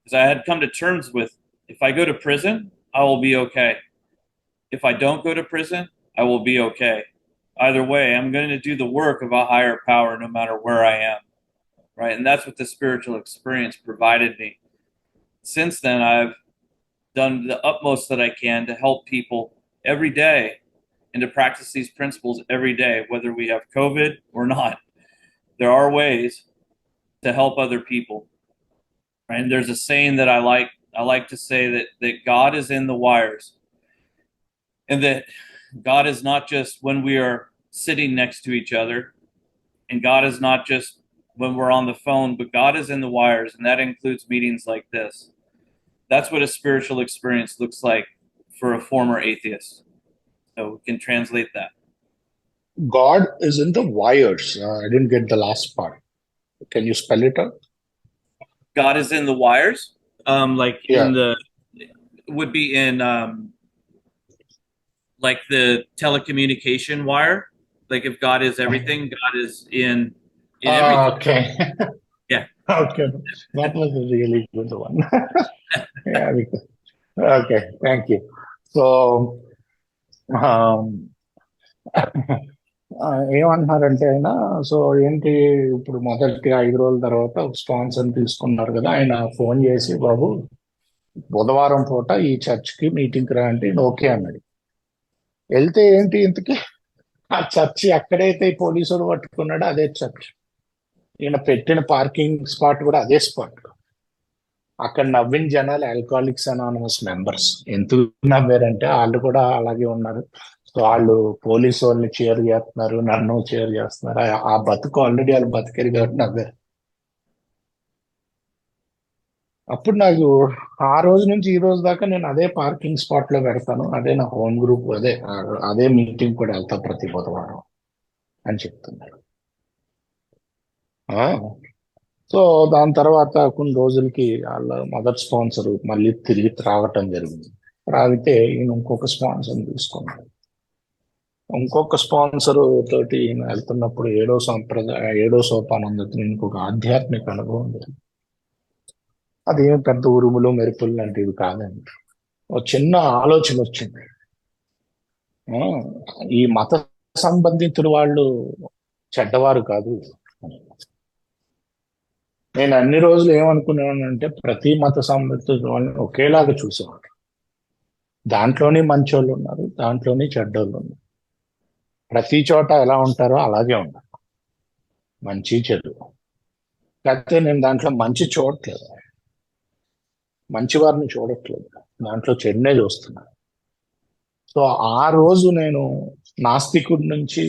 Because I had come to terms with, if I go to prison, I will be okay. If I don't go to prison, I will be okay. Either way, I'm going to do the work of a higher power no matter where I am. Right. And that's what the spiritual experience provided me. Since then, I've done the utmost that I can to help people every day and to practice these principles every day, whether we have COVID or not. There are ways to help other people. Right? And there's a saying that I like. I like to say that God is in the wires, and that God is not just when we are sitting next to each other, and God is not just when we're on the phone, but God is in the wires, and that includes meetings like this. That's what a spiritual experience looks like for a former atheist. So we can translate that. God is in the wires. I didn't get the last part. Can you spell it out? God is in the wires, like Yeah. in the would be in like the telecommunication wire. Like if God is everything, God is in everything. Okay. Yeah. Okay. That was a really good one. Yeah. Okay. Thank you. So, um, ఏమంటున్నారంటే ఆయన, so ఏంటి ఇప్పుడు మొదటి 5 రోజుల తర్వాత sponsor తీసుకున్నారు కదా, ఆయన ఫోన్ చేసి, బాబు బుధవారం పూట ఈ చర్చ్కి మీటింగ్కి రా అంటే ఈయన ఓకే అన్నాడు. వెళ్తే ఏంటి ఇంతకి ఆ చర్చ్ ఎక్కడైతే ఈ పోలీసులు పట్టుకున్నాడో అదే చర్చ్. ఈయన పెట్టిన పార్కింగ్ స్పాట్ కూడా అదే స్పాట్. అక్కడ నవ్విన జనాలు ఆల్కహాలిక్స్ అనానమస్ మెంబర్స్. ఎందుకు నవ్వారంటే వాళ్ళు కూడా అలాగే ఉన్నారు. సో వాళ్ళు పోలీసు వాళ్ళని చేర్ చేస్తున్నారు, నన్ను చేర్ చేస్తున్నారు. ఆ బతుకు ఆల్రెడీ వాళ్ళు బతికారు కాబట్టి నవ్వారు. అప్పుడు నాకు ఆ రోజు నుంచి ఈ రోజు దాకా నేను అదే పార్కింగ్ స్పాట్ లో పెడతాను, అదే నా హోమ్ గ్రూప్, అదే మీటింగ్ కూడా వెళ్తా ప్రతి బుధవారం అని చెప్తున్నారు. ఆ, సో దాని తర్వాత కొన్ని రోజులకి వాళ్ళ మదర్ స్పాన్సర్ మళ్ళీ తిరిగి రావటం జరిగింది. రాగితే ఈయన ఇంకొక స్పాన్సర్ తీసుకున్నాడు. ఇంకొక స్పాన్సర్ తోటి ఈయన వెళ్తున్నప్పుడు ఏడో సోపానం దగ్గర ఇంకొక ఆధ్యాత్మిక అనుభవం ఉంది. అదేం పెద్ద ఉరుములు మెరుపులు లాంటివి కాదండి. ఒక చిన్న ఆలోచన వచ్చింది. ఆ, ఈ మత సంబంధితులు వాళ్ళు చెడ్డవారు కాదు. నేను అన్ని రోజులు ఏమనుకునేవాడిని అంటే ప్రతి మత సంబంధితుల వాళ్ళని ఒకేలాగా చూసేవాడు. దాంట్లోనే మంచోళ్ళు ఉన్నారు, దాంట్లోనే చెడ్డోళ్ళు ఉన్నారు. ప్రతి చోట ఎలా ఉంటారో అలాగే ఉంటారు, మంచి చెడు. కాకపోతే నేను దాంట్లో మంచి చూడట్లేదు, మంచి వారిని చూడట్లేదు, దాంట్లో చెడునే చూస్తున్నాను. సో ఆ రోజు నేను నాస్తికుడి నుంచి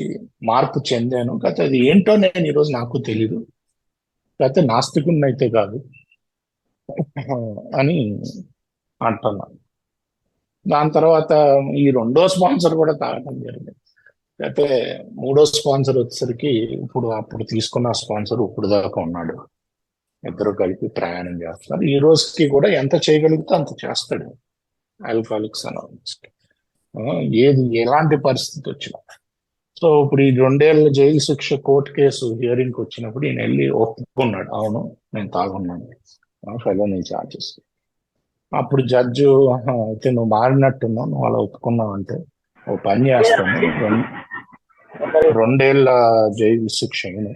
మార్పు చెందాను. కాకపోతే అది ఏంటో నేను ఈరోజు నాకు తెలీదు. కాకపోతే నాస్తికుడిని అయితే కాదు అని అంటున్నాను. దాని తర్వాత ఈ రెండో స్పాన్సర్ కూడా తాగడం జరిగింది. అయితే మూడో స్పాన్సర్ వచ్చేసరికి అప్పుడు తీసుకున్న స్పాన్సర్ ఇప్పుడు దాకా ఉన్నాడు. ఇద్దరు కలిపి ప్రయాణం చేస్తున్నారు. ఈ రోజుకి కూడా ఎంత చేయగలిగితే అంత చేస్తాడు ఆల్కహాలిక్స్ అనానమస్. ఏది ఎలాంటి పరిస్థితి వచ్చినా. సో ఇప్పుడు ఈ 2 ఏళ్ల జైలు శిక్ష కోర్టు కేసు హియరింగ్కి వచ్చినప్పుడు ఈయన వెళ్ళి ఒప్పుకున్నాడు, అవును నేను తాగున్నాను, ఫెలోనీ చార్జెస్. అప్పుడు జడ్జు, అయితే నువ్వు మారినట్టున్నావు, నువ్వు అలా ఒప్పుకున్నావు అంటే ఓ పని చేస్తాను, 2 ఏళ్ల జైలు శిక్ష అయింది.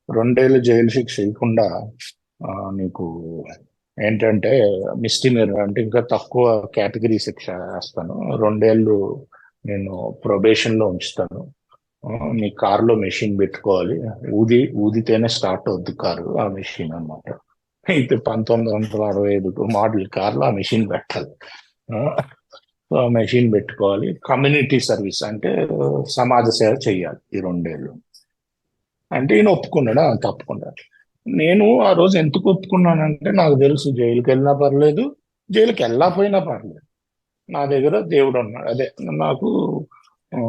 2 ఏళ్ల జైలు శిక్ష ఇవ్వకుండా నీకు ఏంటంటే మిస్డిమీర్ అంటే ఇంకా తక్కువ కేటగిరీ శిక్ష వేస్తాను. 2 ఏళ్ళు నేను ప్రొబేషన్ లో ఉంచుతాను. నీ కారులో మెషిన్ పెట్టుకోవాలి, ఊదితేనే స్టార్ట్ అవుద్ది కారు, ఆ మెషిన్ అన్నమాట. అయితే 1965 మోడల్ కార్లో ఆ మెషిన్ పెట్టాలి. ఆ మెషిన్ పెట్టుకోవాలి. కమ్యూనిటీ సర్వీస్ అంటే సమాజ సేవ చేయాలి ఈ 2 ఏళ్ళు అంటే. ఈయన ఒప్పుకున్నాడు, తప్పకుండా. నేను ఆ రోజు ఎందుకు ఒప్పుకున్నానంటే నాకు తెలుసు జైలుకి వెళ్ళినా పర్లేదు, జైలుకి వెళ్ళకపోయినా పర్లేదు, నా దగ్గర దేవుడు ఉన్నాడు. అదే నాకు ఆ,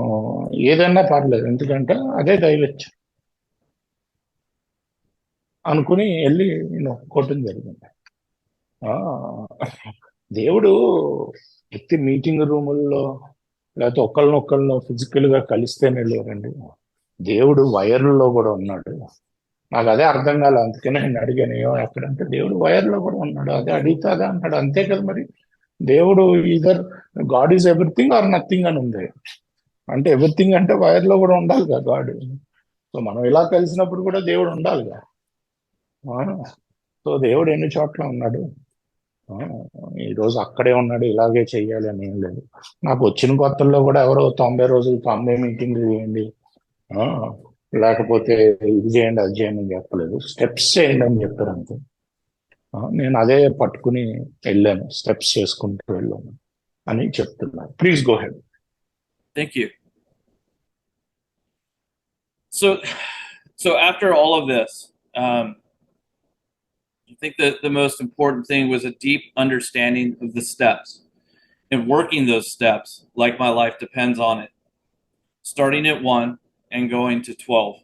ఏదైనా పర్లేదు, ఎందుకంటే అదే దైవత్యం అనుకుని వెళ్ళి నేను ఒప్పుకోవటం జరిగింది. ఆ, దేవుడు ప్రతి మీటింగ్ రూముల్లో లేకపోతే ఒకళ్ళనొక్కళ్ళను ఫిజికల్ గా కలిస్తేనే లేరండి. దేవుడు వైర్లలో కూడా ఉన్నాడు. నాకు అదే అర్థం కాలే, అందుకనే నేను అడిగాను ఏమో ఎక్కడంటే దేవుడు వైర్లో కూడా ఉన్నాడు. అదే అడిగితే అదే అంటాడు, అంతే కదా మరి. దేవుడు either god is everything or nothing అని ఉంది. అంటే ఎవ్రీథింగ్ అంటే వైర్లో కూడా ఉండాలి కదా గాడ్. సో మనం ఇలా కలిసినప్పుడు కూడా దేవుడు ఉండాలిగా. సో దేవుడు ఎన్ని చోట్ల ఉన్నాడు. ఆ, ఈరోజు అక్కడే ఉన్నాడు, ఇలాగే చెయ్యాలి అని ఏం లేదు. నాకు వచ్చిన కొత్తల్లో కూడా ఎవరో 90 రోజులు 90 మీటింగ్లు చేయండి, ఆ, లేకపోతే ఇది చేయండి అది చేయండి అని చెప్పలేదు. స్టెప్స్ చేయండి అని చెప్పారు అంతే. నేను అదే పట్టుకుని వెళ్ళాను, స్టెప్స్ చేసుకుంటూ వెళ్ళాను అని చెప్తున్నాను. Please go ahead. Thank you. So, so after all of this, I think that the most important thing was a deep understanding of the steps and working those steps like my life depends on it, starting at 1 and going to 12.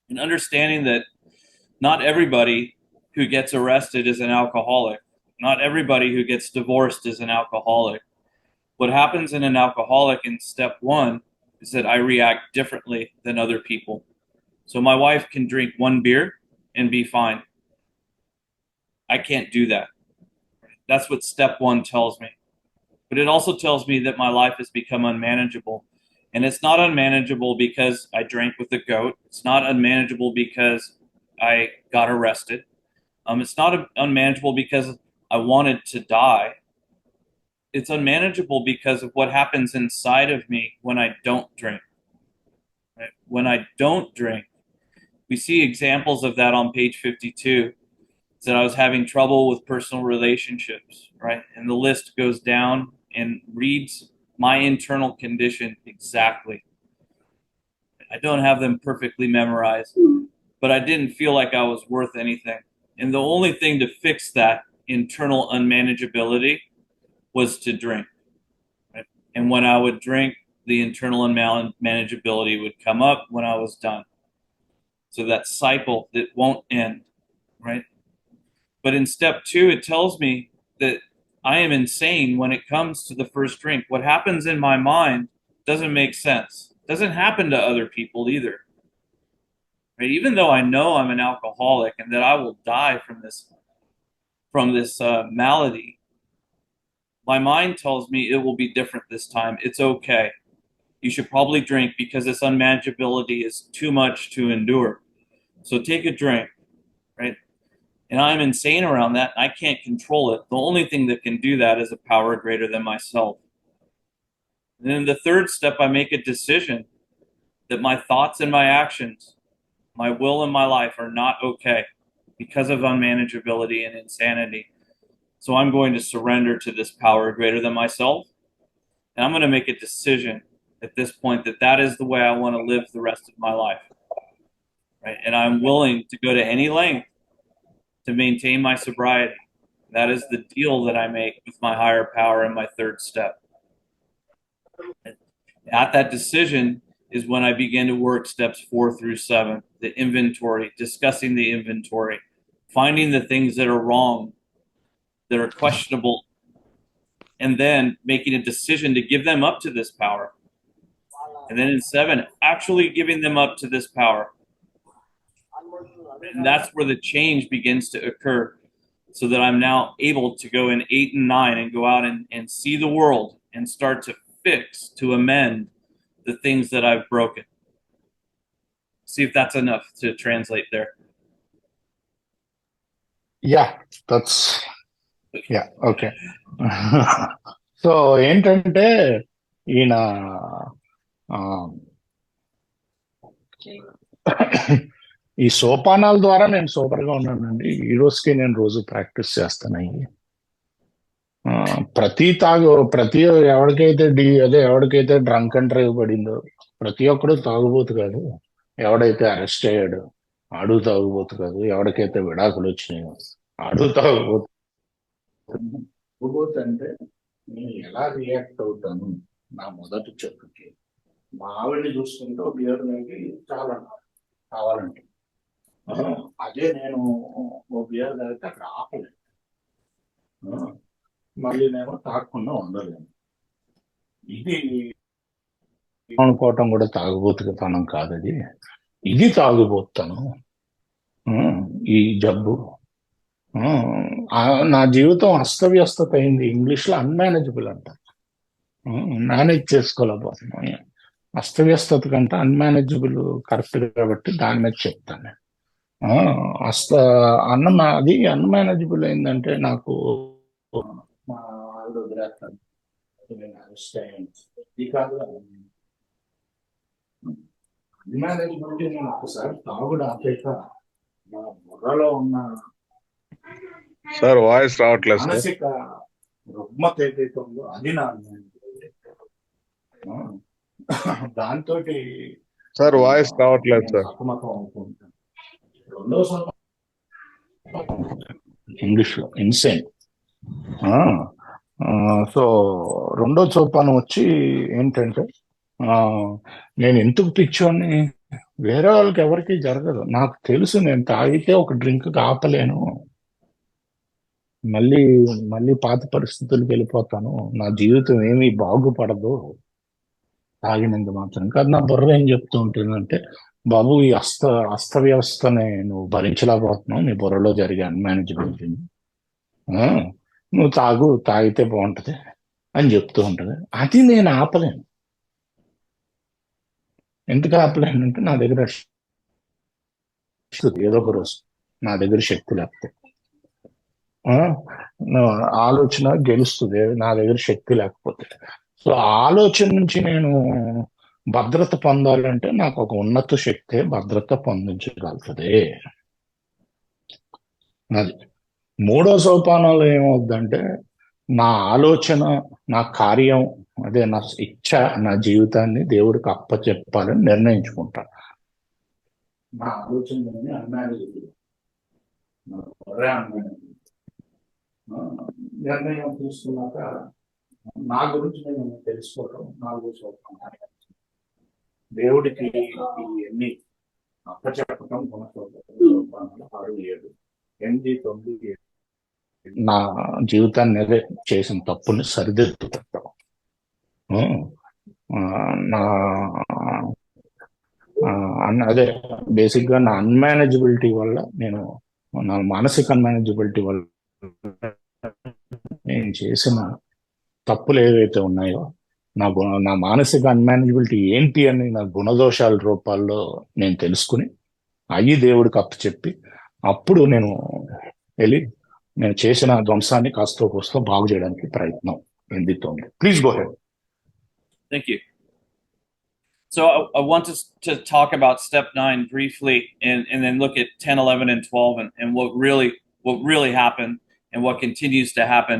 And understanding that not everybody who gets arrested is an alcoholic. Not everybody who gets divorced is an alcoholic. What happens in an alcoholic in step 1 is that I react differently than other people. So my wife can drink 1 beer and be fine. I can't do that. That's what step 1 tells me. But it also tells me that my life has become unmanageable. And it's not unmanageable because I drank with a goat. It's not unmanageable because I got arrested. It's not unmanageable because I wanted to die. It's unmanageable because of what happens inside of me when I don't drink. Right? When I don't drink, we see examples of that on page 52. That I was having trouble with personal relationships, right? And the list goes down and reads my internal condition exactly. I don't have them perfectly memorized, but I didn't feel like I was worth anything. And the only thing to fix that internal unmanageability was to drink. Right? And when I would drink, the internal unmanageability would come up when I was done. So that cycle that won't end, right? But in step 2, it tells me that I am insane when it comes to the first drink. What happens in my mind doesn't make sense. Doesn't happen to other people either. Right? Even though I know I'm an alcoholic and that I will die from this malady, my mind tells me it will be different this time. It's okay. You should probably drink because this unmanageability is too much to endure. So take a drink, right? And I'm insane around that. I can't control it. The only thing that can do that is a power greater than myself. And then the third step, I make a decision that my thoughts and my actions, my will and my life are not okay because of unmanageability and insanity. So I'm going to surrender to this power greater than myself. And I'm going to make a decision at this point that that is the way I want to live the rest of my life. Right? And I'm willing to go to any length to maintain my sobriety. That is the deal that I make with my higher power in my third step. At that decision is when I begin to work steps 4 through 7, the inventory, discussing the inventory, finding the things that are wrong, that are questionable, and then making a decision to give them up to this power. And then in 7, actually giving them up to this power. And that's where the change begins to occur, so that I'm now able to go in 8 and 9 and go out and see the world and start to fix, to amend the things that I've broken. See if that's enough to translate there. Yeah, that's yeah, okay. So ఏంటంటే ఈయన ఈ సోపానాల ద్వారా నేను super గా ఉన్నానండి. ఈ రోజుకి నేను రోజు ప్రాక్టీస్ చేస్తాను. ప్రతి ఎవరికైతే ఎవరికైతే డ్రంక్ అండ్ డ్రైవ్ పడిందో, ప్రతి ఒక్కడు తాగుబోతు కాదు. ఎవడైతే అరెస్ట్ అయ్యాడు ఆడు తాగుబోతు కాదు. ఎవరికైతే విడాకులు వచ్చినాయో ఆడు తాగుబోతు. తాగుబోతు అంటే నేను ఎలా రియాక్ట్ అవుతాను నా మొదటి చెప్పుకి. మా ఆవిడని చూసుకుంటే ఒక బియర్ తాగి చాలా కావాలంటే, అదే నేను ఒక బియర్ తాగితే అక్కడ ఆపలేదు. మళ్ళీ నేను తాగకుండా ఉండలేను. ఇది అనుకోవటం కూడా తాగుబోతుతనం కాదది. ఇది తాగుబోతాను. ఈ జబ్బు నా జీవితం అస్తవ్యస్తత అయింది. ఇంగ్లీష్ లో అన్మేనేజబుల్ అంట. మేనేజ్ చేసుకోలేకపోతున్నాను. అస్తవ్యస్తత కంటే అన్మేనేజబుల్ కరెక్ట్ కాబట్టి దాని మీద చెప్తాను. ఆ, అస్త అన్నం అది అన్మేనేజబుల్ అయిందంటే నాకు మా ఆవిడ వదిలేస్తాను. నేను అరెస్ట్ అయ్యాను. ఈ కాదు అన్మేనేజబుల్ నేను ఒకసారి తాగుడు ఆపేక నా బుర్రలో ఉన్న సార్ వాయిస్ రావట్లేదు సార్. మానసిక రుగ్మత ఏదైతే ఉందో అది నా దాంతో సార్ వాయిస్ రావట్లేదు నేను సార్. సతమతం అవుతుంటాను. రెండో ఇంగ్లీష్ లో ఇన్సేన్. సో రెండో సోపానం వచ్చి ఏంటంటే ఆ, నేను ఎందుకు పిచ్చోని వేరే వాళ్ళకి ఎవరికి జరగదు. నాకు తెలుసు నేను తాగితే ఒక డ్రింక్ ఆపలేను, మళ్ళీ మళ్ళీ పాత పరిస్థితులకు వెళ్ళిపోతాను, నా జీవితం ఏమీ బాగుపడదు తాగినందు మాత్రం. కాదు, నా బుర్ర ఏం చెప్తూ ఉంటుందంటే, బాబు ఈ అస్తవ్యవస్థని నువ్వు భరించలేకపోతున్నావు, నీ బుర్రలో జరిగే అన్మేనేజబిలిటీ, నువ్వు తాగితే బాగుంటది అని చెప్తూ ఉంటది. అది నేను ఆపలేను. ఎందుకు ఆపలేను అంటే నా దగ్గర ఏదో ఒక రోజు నా దగ్గర శక్తి లేకపోతే ఆ, ఆలోచన గెలుస్తుంది నా దగ్గర శక్తి లేకపోతే. సో ఆలోచన నుంచి నేను భద్రత పొందాలంటే నాకు ఒక ఉన్నత శక్తి భద్రత పొందించగలుగుతుంది. అది మూడో సోపానంలో ఏమవుద్దంటే, నా ఆలోచన, నా కార్యం, అదే నా ఇచ్చ, నా జీవితాన్ని దేవుడికి అప్పచెప్పాలని నిర్ణయించుకుంటా. నా ఆలోచనలన్నీ అన్మేనేజబుల్, నా బుర్రే unmanageable. నిర్ణయం తీసుకున్నాక నా గురించి నేను తెలుసుకోవడం నాలుగో సోపానం. దేవుడికి ఇవన్నీ అప్పచెప్పటం సోపానాలు 6, 7, 8, 9, 7. నా జీవితాన్ని అదే చేసిన తప్పుని సరిదిద్దుకుంటాం. నా అదే బేసిక్ గా నా అన్మేనేజబిలిటీ వల్ల నేను, నా మానసిక అన్మేనేజబిలిటీ వల్ల నేను చేసిన తప్పులు ఏవైతే ఉన్నాయో, నా మానసిక అన్మేనేజబిలిటీ ఏంటి అని నా గుణదోషాల రూపాల్లో నేను తెలుసుకుని అయ్యి దేవుడికి అప్పచెప్పి అప్పుడు నేను వెళ్ళి నేను చేసిన ధ్వంసాన్ని కాస్తో కోస్తో బాగు చేయడానికి ప్రయత్నం ఎందుతోంది. Please go ahead. Thank you. So I want to talk about step 9 briefly, and then look at 10, 11, and 12, and what really happened and what continues to happen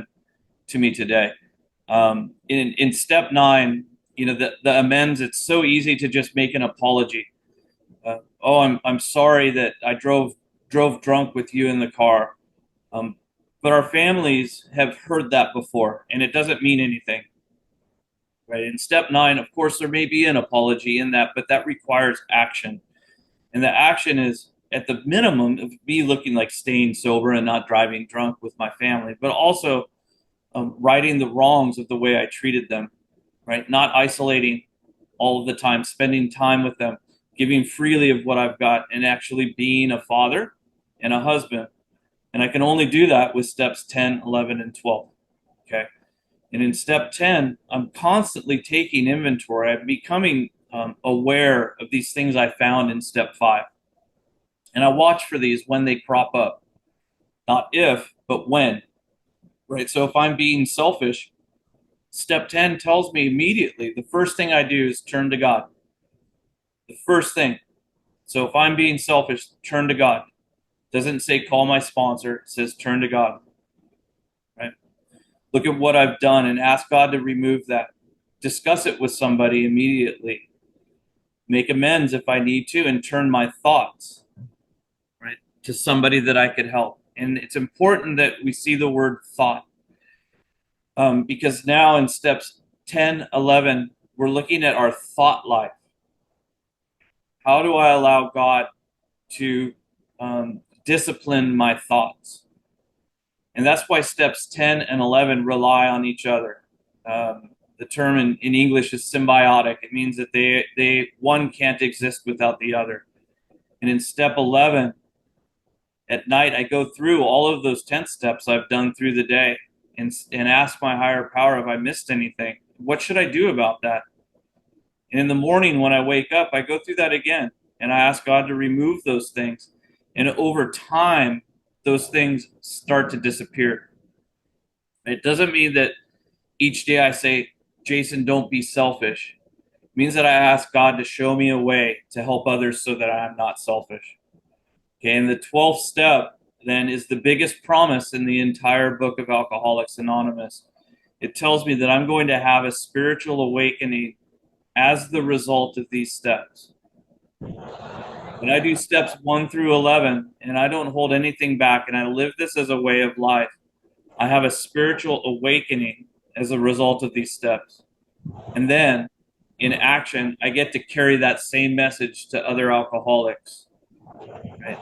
to me today. In step 9, the amends, it's so easy to just make an apology. Oh, I'm sorry that I drove drunk with you in the car. But our families have heard that before, and it doesn't mean anything. Right. In step 9, of course, there may be an apology in that, but that requires action. And the action is at the minimum of me looking like staying sober and not driving drunk with my family, but also righting the wrongs of the way I treated them, right? Not isolating all of the time, spending time with them, giving freely of what I've got, and actually being a father and a husband. And I can only do that with steps 10, 11, and 12. Okay. And in step 10, I'm constantly taking inventory. I'm becoming aware of these things I found in step 5. And I watch for these when they crop up. Not if, but when. Right? So if I'm being selfish, step 10 tells me immediately the first thing I do is turn to God. The first thing. So if I'm being selfish, turn to God. It doesn't say call my sponsor, it says turn to God. Right? Look at what I've done and ask God to remove that. Discuss it with somebody immediately. Make amends if I need to, and turn my thoughts, right, to somebody that I could help. And it's important that we see the word thought, because now in steps 10, 11, we're looking at our thought life. How do I allow God to discipline my thoughts? And that's why steps 10 and 11 rely on each other. The term in English is symbiotic. It means that one can't exist without the other. And in step 11, at night, I go through all of those 10 steps I've done through the day and ask my higher power if I missed anything. What should I do about that? And in the morning when I wake up, I go through that again and I ask God to remove those things And over time, those things start to disappear. It doesn't mean that each day I say, Jason, don't be selfish. It means that I ask God to show me a way to help others so that I'm not selfish. Okay, and the 12th step then is the biggest promise in the entire book of Alcoholics Anonymous. It tells me that I'm going to have a spiritual awakening as the result of these steps. When I do steps 1 through 11 and I don't hold anything back and I live this as a way of life, I have a spiritual awakening as a result of these steps. And then in action, I get to carry that same message to other alcoholics, right?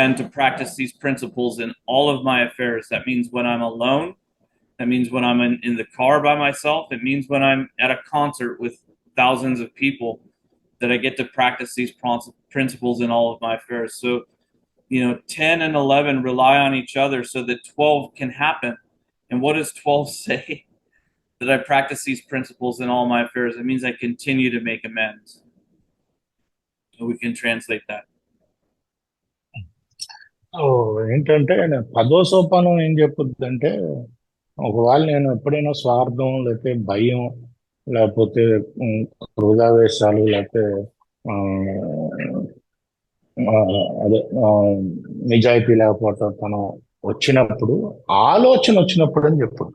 And to practice these principles in all of my affairs. That means when I'm alone, that means when I'm in the car by myself, it means when I'm at a concert with thousands of people, that I get to practice these principles in all of my affairs. So, 10 and 11 rely on each other so that 12 can happen. And what does 12 say? That I practice these principles in all my affairs. It means I continue to make amends. So we can translate that. So ఏంటంటే 10వ సోపానం ఏం చెప్పుద్దంటే, ఒకవేళ నేను ఎప్పుడైనా స్వార్థం లేకపోతే భయం లేకపోతే క్రోధావేశాలు లేకపోతే ఆ, ఆ, అదే నిజాయితీ లేకపోవటం తను వచ్చినప్పుడు, ఆలోచన వచ్చినప్పుడు అని చెప్పుడు.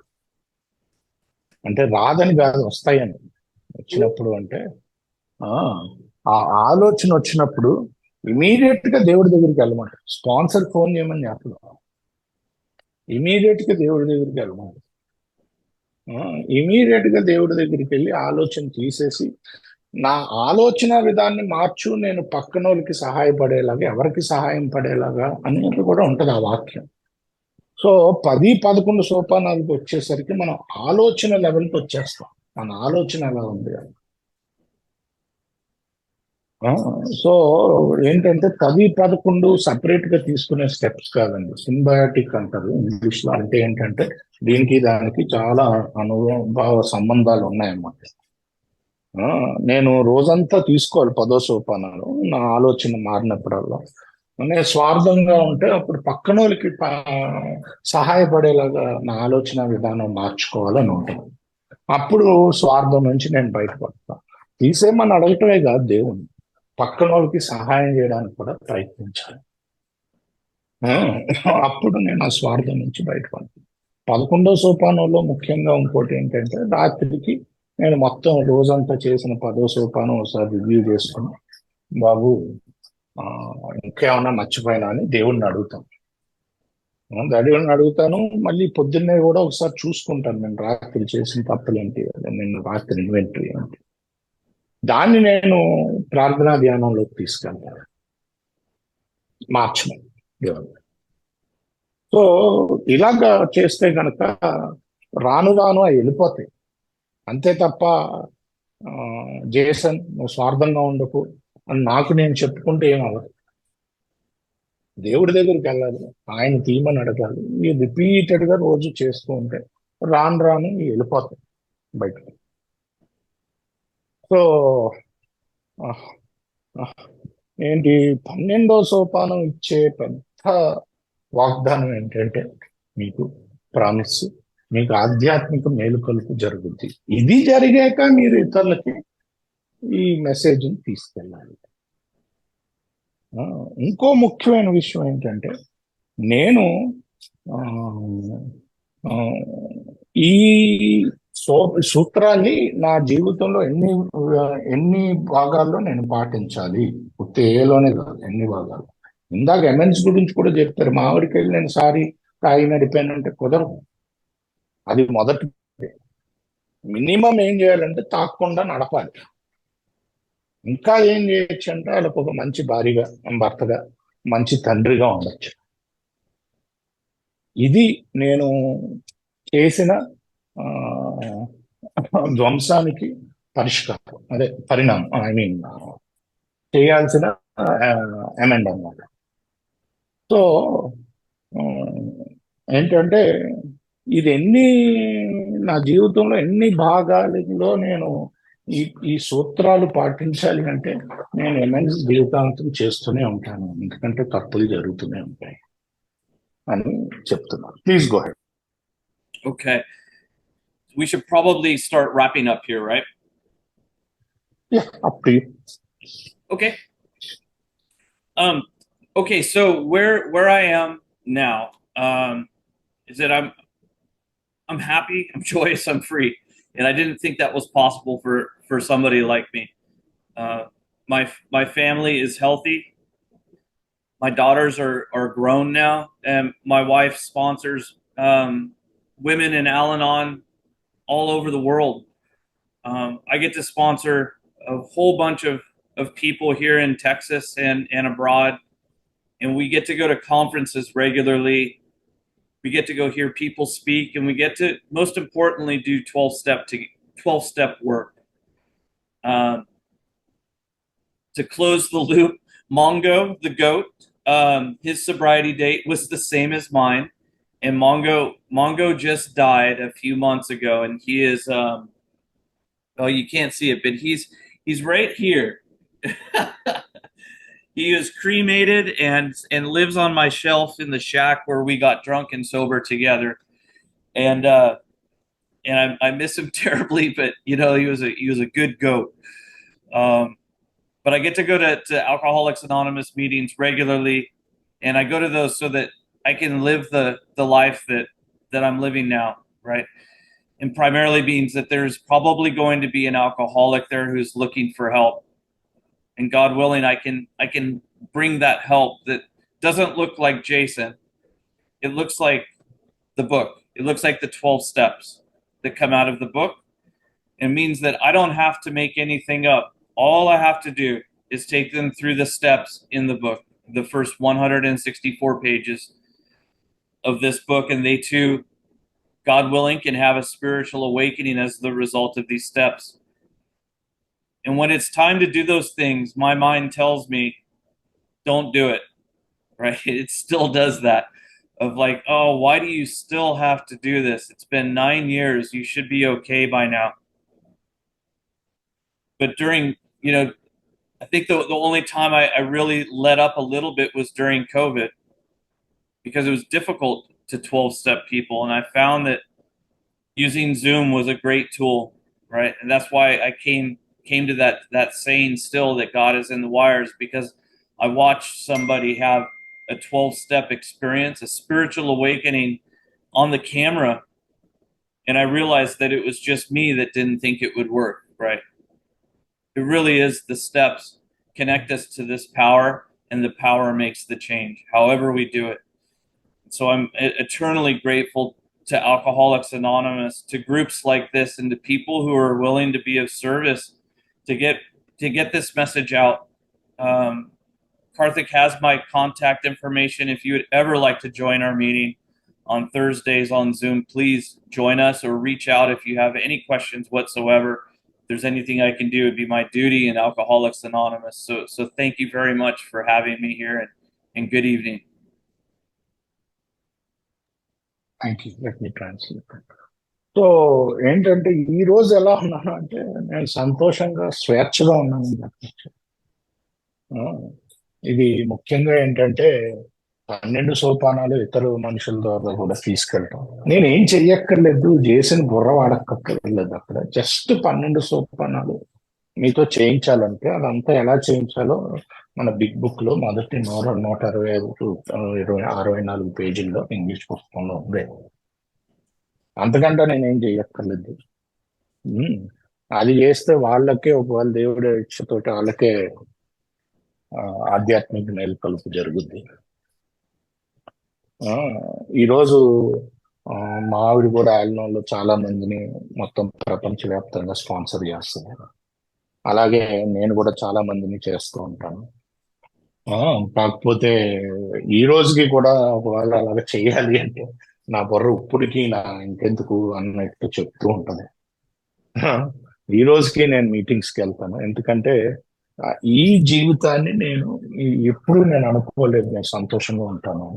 అంటే రాదని కాదు, వస్తాయని. వచ్చినప్పుడు అంటే ఆ ఆలోచన వచ్చినప్పుడు ఇమీడియట్ గా దేవుడి దగ్గరికి వెళ్ళమాట. స్పాన్సర్ ఫోన్ చేయమని చెప్పదు, ఇమీడియట్ గా దేవుడి దగ్గరికి వెళ్ళమాట. ఇమీడియట్ గా దేవుడి దగ్గరికి వెళ్ళి ఆలోచన తీసేసి, నా ఆలోచన విధాన్ని మార్చు, నేను పక్కన వాళ్ళకి సహాయపడేలాగా, ఎవరికి సహాయం పడేలాగా అనేది కూడా ఉంటది ఆ వాక్యం. సో 10, 11 సోపానాలకు వచ్చేసరికి మనం ఆలోచన లెవెల్కి వచ్చేస్తాం. మన ఆలోచన ఎలా ఉంది. సో ఏంటంటే 10, 11 సపరేట్ గా తీసుకునే స్టెప్స్ కాదండి, సింబయాటిక్ అంటారు ఇంగ్లీష్ లో. అంటే ఏంటంటే దీనికి దానికి చాలా అనుభవ సంబంధాలు ఉన్నాయన్నమాట. నేను రోజంతా తీసుకోవాలి 10వ సోపానాలు, నా ఆలోచన మారినప్పుడల్లా. నేను స్వార్థంగా ఉంటే అప్పుడు పక్కన వాళ్ళకి సహాయపడేలాగా నా ఆలోచన విధానం మార్చుకోవాలని ఉంటుంది. అప్పుడు స్వార్థం నుంచి నేను బయటపడతాను. తీసేమని అడగటమే కాదు, దేవుణ్ణి పక్కన వాళ్ళకి సహాయం చేయడానికి కూడా ప్రయత్నించాలి. అప్పుడు నేను ఆ స్వార్థం నుంచి బయటపడతాను. 11వ సోపానంలో ముఖ్యంగా ఇంకోటి ఏంటంటే, రాత్రికి నేను మొత్తం రోజంతా చేసిన 10వ సోపానం ఒకసారి రివ్యూ చేసుకుని, బాబు ఇంకేమన్నా మర్చిపోయినా అని దేవుణ్ణి అడుగుతాను. దేవుణ్ణి అడుగుతాను. మళ్ళీ పొద్దున్నే కూడా ఒకసారి చూసుకుంటాను, నేను రాత్రి చేసిన తప్పులేంటి, నేను రాత్రి ఇన్వెంటరీ ఏంటి. దాన్ని నేను ప్రార్థనా ధ్యానంలోకి తీసుకెళ్తాను, మార్చమని దేవుడు. సో ఇలాగా చేస్తే కనుక రాను రాను అవి వెళ్ళిపోతాయి. అంతే తప్ప జేసన్ నువ్వు స్వార్థంగా ఉండకు అని నాకు నేను చెప్పుకుంటే ఏమవ్వదు. దేవుడి దగ్గరికి వెళ్ళాలి, ఆయన తీయమని అడగాలి. ఈ రిపీటెడ్ గా రోజు చేస్తూ ఉంటే రాను రాను వెళ్ళిపోతాయి బయటకు. సో ఏంటి 12వ సోపానం ఇచ్చే పెద్ద వాగ్దానం ఏంటంటే, మీకు ప్రామిస్, మీకు ఆధ్యాత్మిక మేలుకొలుపు జరుగుద్ది. ఇది జరిగాక మీరు ఇతరులకి ఈ మెసేజ్ని తీసుకెళ్ళాలి. ఇంకో ముఖ్యమైన విషయం ఏంటంటే, నేను ఈ సూత్రాన్ని నా జీవితంలో ఎన్ని భాగాల్లో నేను పాటించాలి. ఏలోనే కాదు, ఎన్ని భాగాలు. ఇందాక ఎమెన్స్ గురించి కూడా చెప్తారు. మామిడికి వెళ్ళి నేను సారి తాగి నడిపానంటే కుదరదు. అది మొదటి. మినిమం ఏం చేయాలంటే తాగకుండా నడపాలి. ఇంకా ఏం చేయొచ్చు అంటే, వాళ్ళకు ఒక మంచి భార్యగా, భర్తగా, మంచి తండ్రిగా ఉండొచ్చు. ఇది నేను చేసిన ధ్వంసానికి పరిష్కారం, అదే పరిణామం, ఐ మీన్ చేయాల్సిన అమెండ్ అన్నమాట. సో ఏంటంటే ఇది నా జీవితంలో ఎన్ని భాగాలలో నేను ఈ ఈ సూత్రాలు పాటించాలి అంటే నేను ఏమైనా జీవితాంతం చేస్తూనే ఉంటాను, ఎందుకంటే తప్పులు జరుగుతూనే ఉంటాయి అని చెప్తున్నాను. Please go head. Okay. We should probably start wrapping up here, right? Yeah, up to you. Okay. Okay, so where I am now, is that I'm happy, I'm joyous, I'm free. And I didn't think that was possible for somebody like me. Uh, my family is healthy. My daughters are grown now, and my wife sponsors women in Al-Anon all over the world. I get to sponsor a whole bunch of people here in Texas and abroad, and we get to go to conferences regularly. We get to go hear people speak, and we get to, most importantly, do 12-step work. To close the loop, Mongo, the goat, his sobriety date was the same as mine, and Mongo just died a few months ago, and he is oh, you can't see it, but he's right here. He is cremated and lives on my shelf in the shack where we got drunk and sober together, and I miss him terribly, but you know he was a good goat. Um, but I get to go to Alcoholics Anonymous meetings regularly, and I go to those so that I can live the life that I'm living now, right? And primarily means that there's probably going to be an alcoholic there who's looking for help, and God willing, I can bring that help that doesn't look like Jason. It looks like the book. It looks like the 12 steps that come out of the book. It means that I don't have to make anything up. All I have to do is take them through the steps in the book, the first 164 pages of this book, and they too, God willing, can have a spiritual awakening as the result of these steps. And when it's time to do those things, my mind tells me, don't do it, right? It still does that, of like, oh, why do you still have to do this? It's been 9 years. You should be okay by now. But during, you know, I think the only time I really let up a little bit was during COVID, because it was difficult to 12-step people. And I found that using Zoom was a great tool, right? And that's why I came to that saying still that God is in the wires, because I watched somebody have a 12-step experience, a spiritual awakening on the camera, and I realized that it was just me that didn't think it would work, right? It really is the steps connect us to this power, and the power makes the change, however we do it. So I'm eternally grateful to Alcoholics Anonymous, to groups like this, and to people who are willing to be of service to get this message out. Karthik has my contact information. If you would ever like to join our meeting on Thursdays on Zoom, please join us or reach out if you have any questions whatsoever. If there's anything I can do, it'd be my duty in Alcoholics Anonymous. So thank you very much for having me here, and good evening. Thank you. Let me translate. So ఏంటంటే ఈ రోజు ఎలా ఉన్నాను అంటే, నేను సంతోషంగా స్వేచ్ఛగా ఉన్నాను. ఇది ముఖ్యంగా ఏంటంటే 12 సోపానాలు ఇతర మనుషుల ద్వారా కూడా తీసుకెళ్ళటం. నేను ఏం చెయ్యక్కర్లేదు, చేసిన బుర్ర వాడక్కర్లేదు. అక్కడ జస్ట్ 12 సోపానాలు మీతో చేయించాలంటే అదంతా ఎలా చేయించాలో మన బిగ్ బుక్ లో మొదటి 165-64 పేజీల్లో ఇంగ్లీష్ పుస్తకంలో ఉంది. అంతకంటే నేనేం చెయ్యక్కర్లేదు. అది చేస్తే వాళ్ళకే, ఒకవేళ దేవుడి ఇచ్చతోటి వాళ్ళకే ఆధ్యాత్మిక మేలుకొలుపు జరుగుద్ది. ఈరోజు మా ఆవిడ కూడా ఆల్నోలో చాలా మందిని మొత్తం ప్రపంచవ్యాప్తంగా స్పాన్సర్ చేస్తుంది. అలాగే నేను కూడా చాలా మందిని చేస్తూ ఉంటాను. కాకపోతే ఈ రోజుకి కూడా ఒకవేళ అలాగే చేయాలి అంటే నా బుర్ర ఇప్పటికీ నా ఇంకెందుకు అన్నట్టు చెప్తూ ఉంటుంది. ఈ రోజుకి నేను మీటింగ్స్కి వెళ్తాను, ఎందుకంటే ఈ జీవితాన్ని నేను ఎప్పుడు నేను అనుకోలేదు నేను సంతోషంగా ఉంటాను.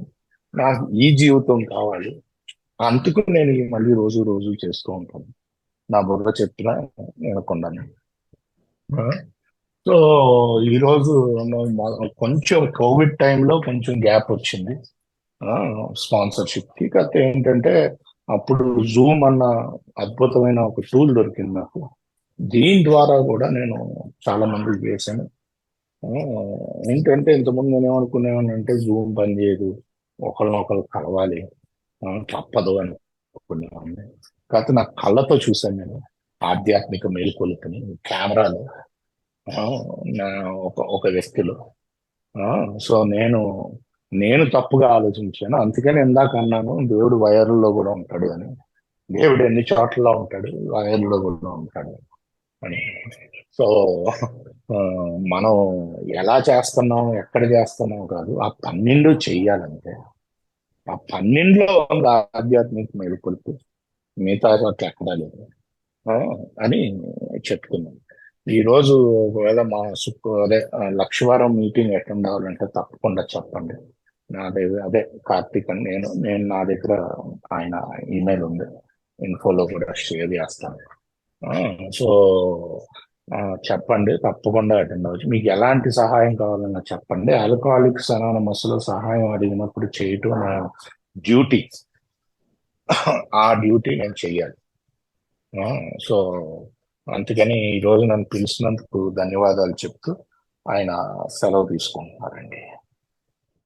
నాకు ఈ జీవితం కావాలి, అందుకు నేను మళ్ళీ రోజు చేస్తూ ఉంటాను. నా బుర్ర చెప్పినా వినకుండానే. ఆ, సో ఈరోజు కొంచెం కోవిడ్ టైంలో కొంచెం గ్యాప్ వచ్చింది స్పాన్సర్షిప్ కి. కాకపోతే ఏంటంటే అప్పుడు జూమ్ అన్న అద్భుతమైన ఒక టూల్ దొరికింది నాకు. దీని ద్వారా కూడా నేను చాలా మందికి చేశాను. ఆ, ఏంటంటే ఇంతకుముందు నేను ఏమనుకునేవాడిని అంటే జూమ్ పనిచేయదు, ఒకరినొకరు కలవాలి, తప్పదు అని అనుకునేవాడిని. కాకపోతే నా కళ్ళతో చూశాను నేను ఆధ్యాత్మిక మేలుకొలుపుని కెమెరాలో, ఆ, నా ఒక వ్యక్తిలో. సో నేను తప్పుగా ఆలోచించాను. అందుకని ఇందాక అన్నాను దేవుడు వైర్లలో కూడా ఉంటాడు అని. దేవుడు ఎన్ని చోట్ల ఉంటాడు, వైర్లలో కూడా ఉంటాడు అని. సో ఆ, మనం ఎలా చేస్తున్నాం, ఎక్కడ చేస్తున్నాం కాదు, ఆ 12 చెయ్యాలంటే ఆ 12లో ఉంది ఆధ్యాత్మిక మేలుకొలుపు. మిగతా చోట్ల ఎక్కడా లేదు ఆ, అని చెప్పుకున్నాను. ఈ రోజు ఒకవేళ మా అదే లక్షవారం మీటింగ్ అటెండ్ అవ్వాలంటే తప్పకుండా చెప్పండి. నా దగ్గర అదే కార్తీక్ అని నేను నా దగ్గర ఆయన ఈమెయిల్ ఉంది, ఇన్ఫోలో కూడా షేర్ చేస్తాను. ఆ, సో చెప్పండి, తప్పకుండా అటెండ్ అవ్వచ్చు. మీకు ఎలాంటి సహాయం కావాలన్నా చెప్పండి. ఆల్కహాలిక్స్ అనానమస్ లో సహాయం అడిగినప్పుడు చేయటం నా డ్యూటీ. ఆ డ్యూటీ నేను చెయ్యాలి. సో అందుకని ఈ రోజు నన్ను పిలిచినందుకు ధన్యవాదాలు చెప్తూ ఆయన సెలవు తీసుకుంటున్నారండి.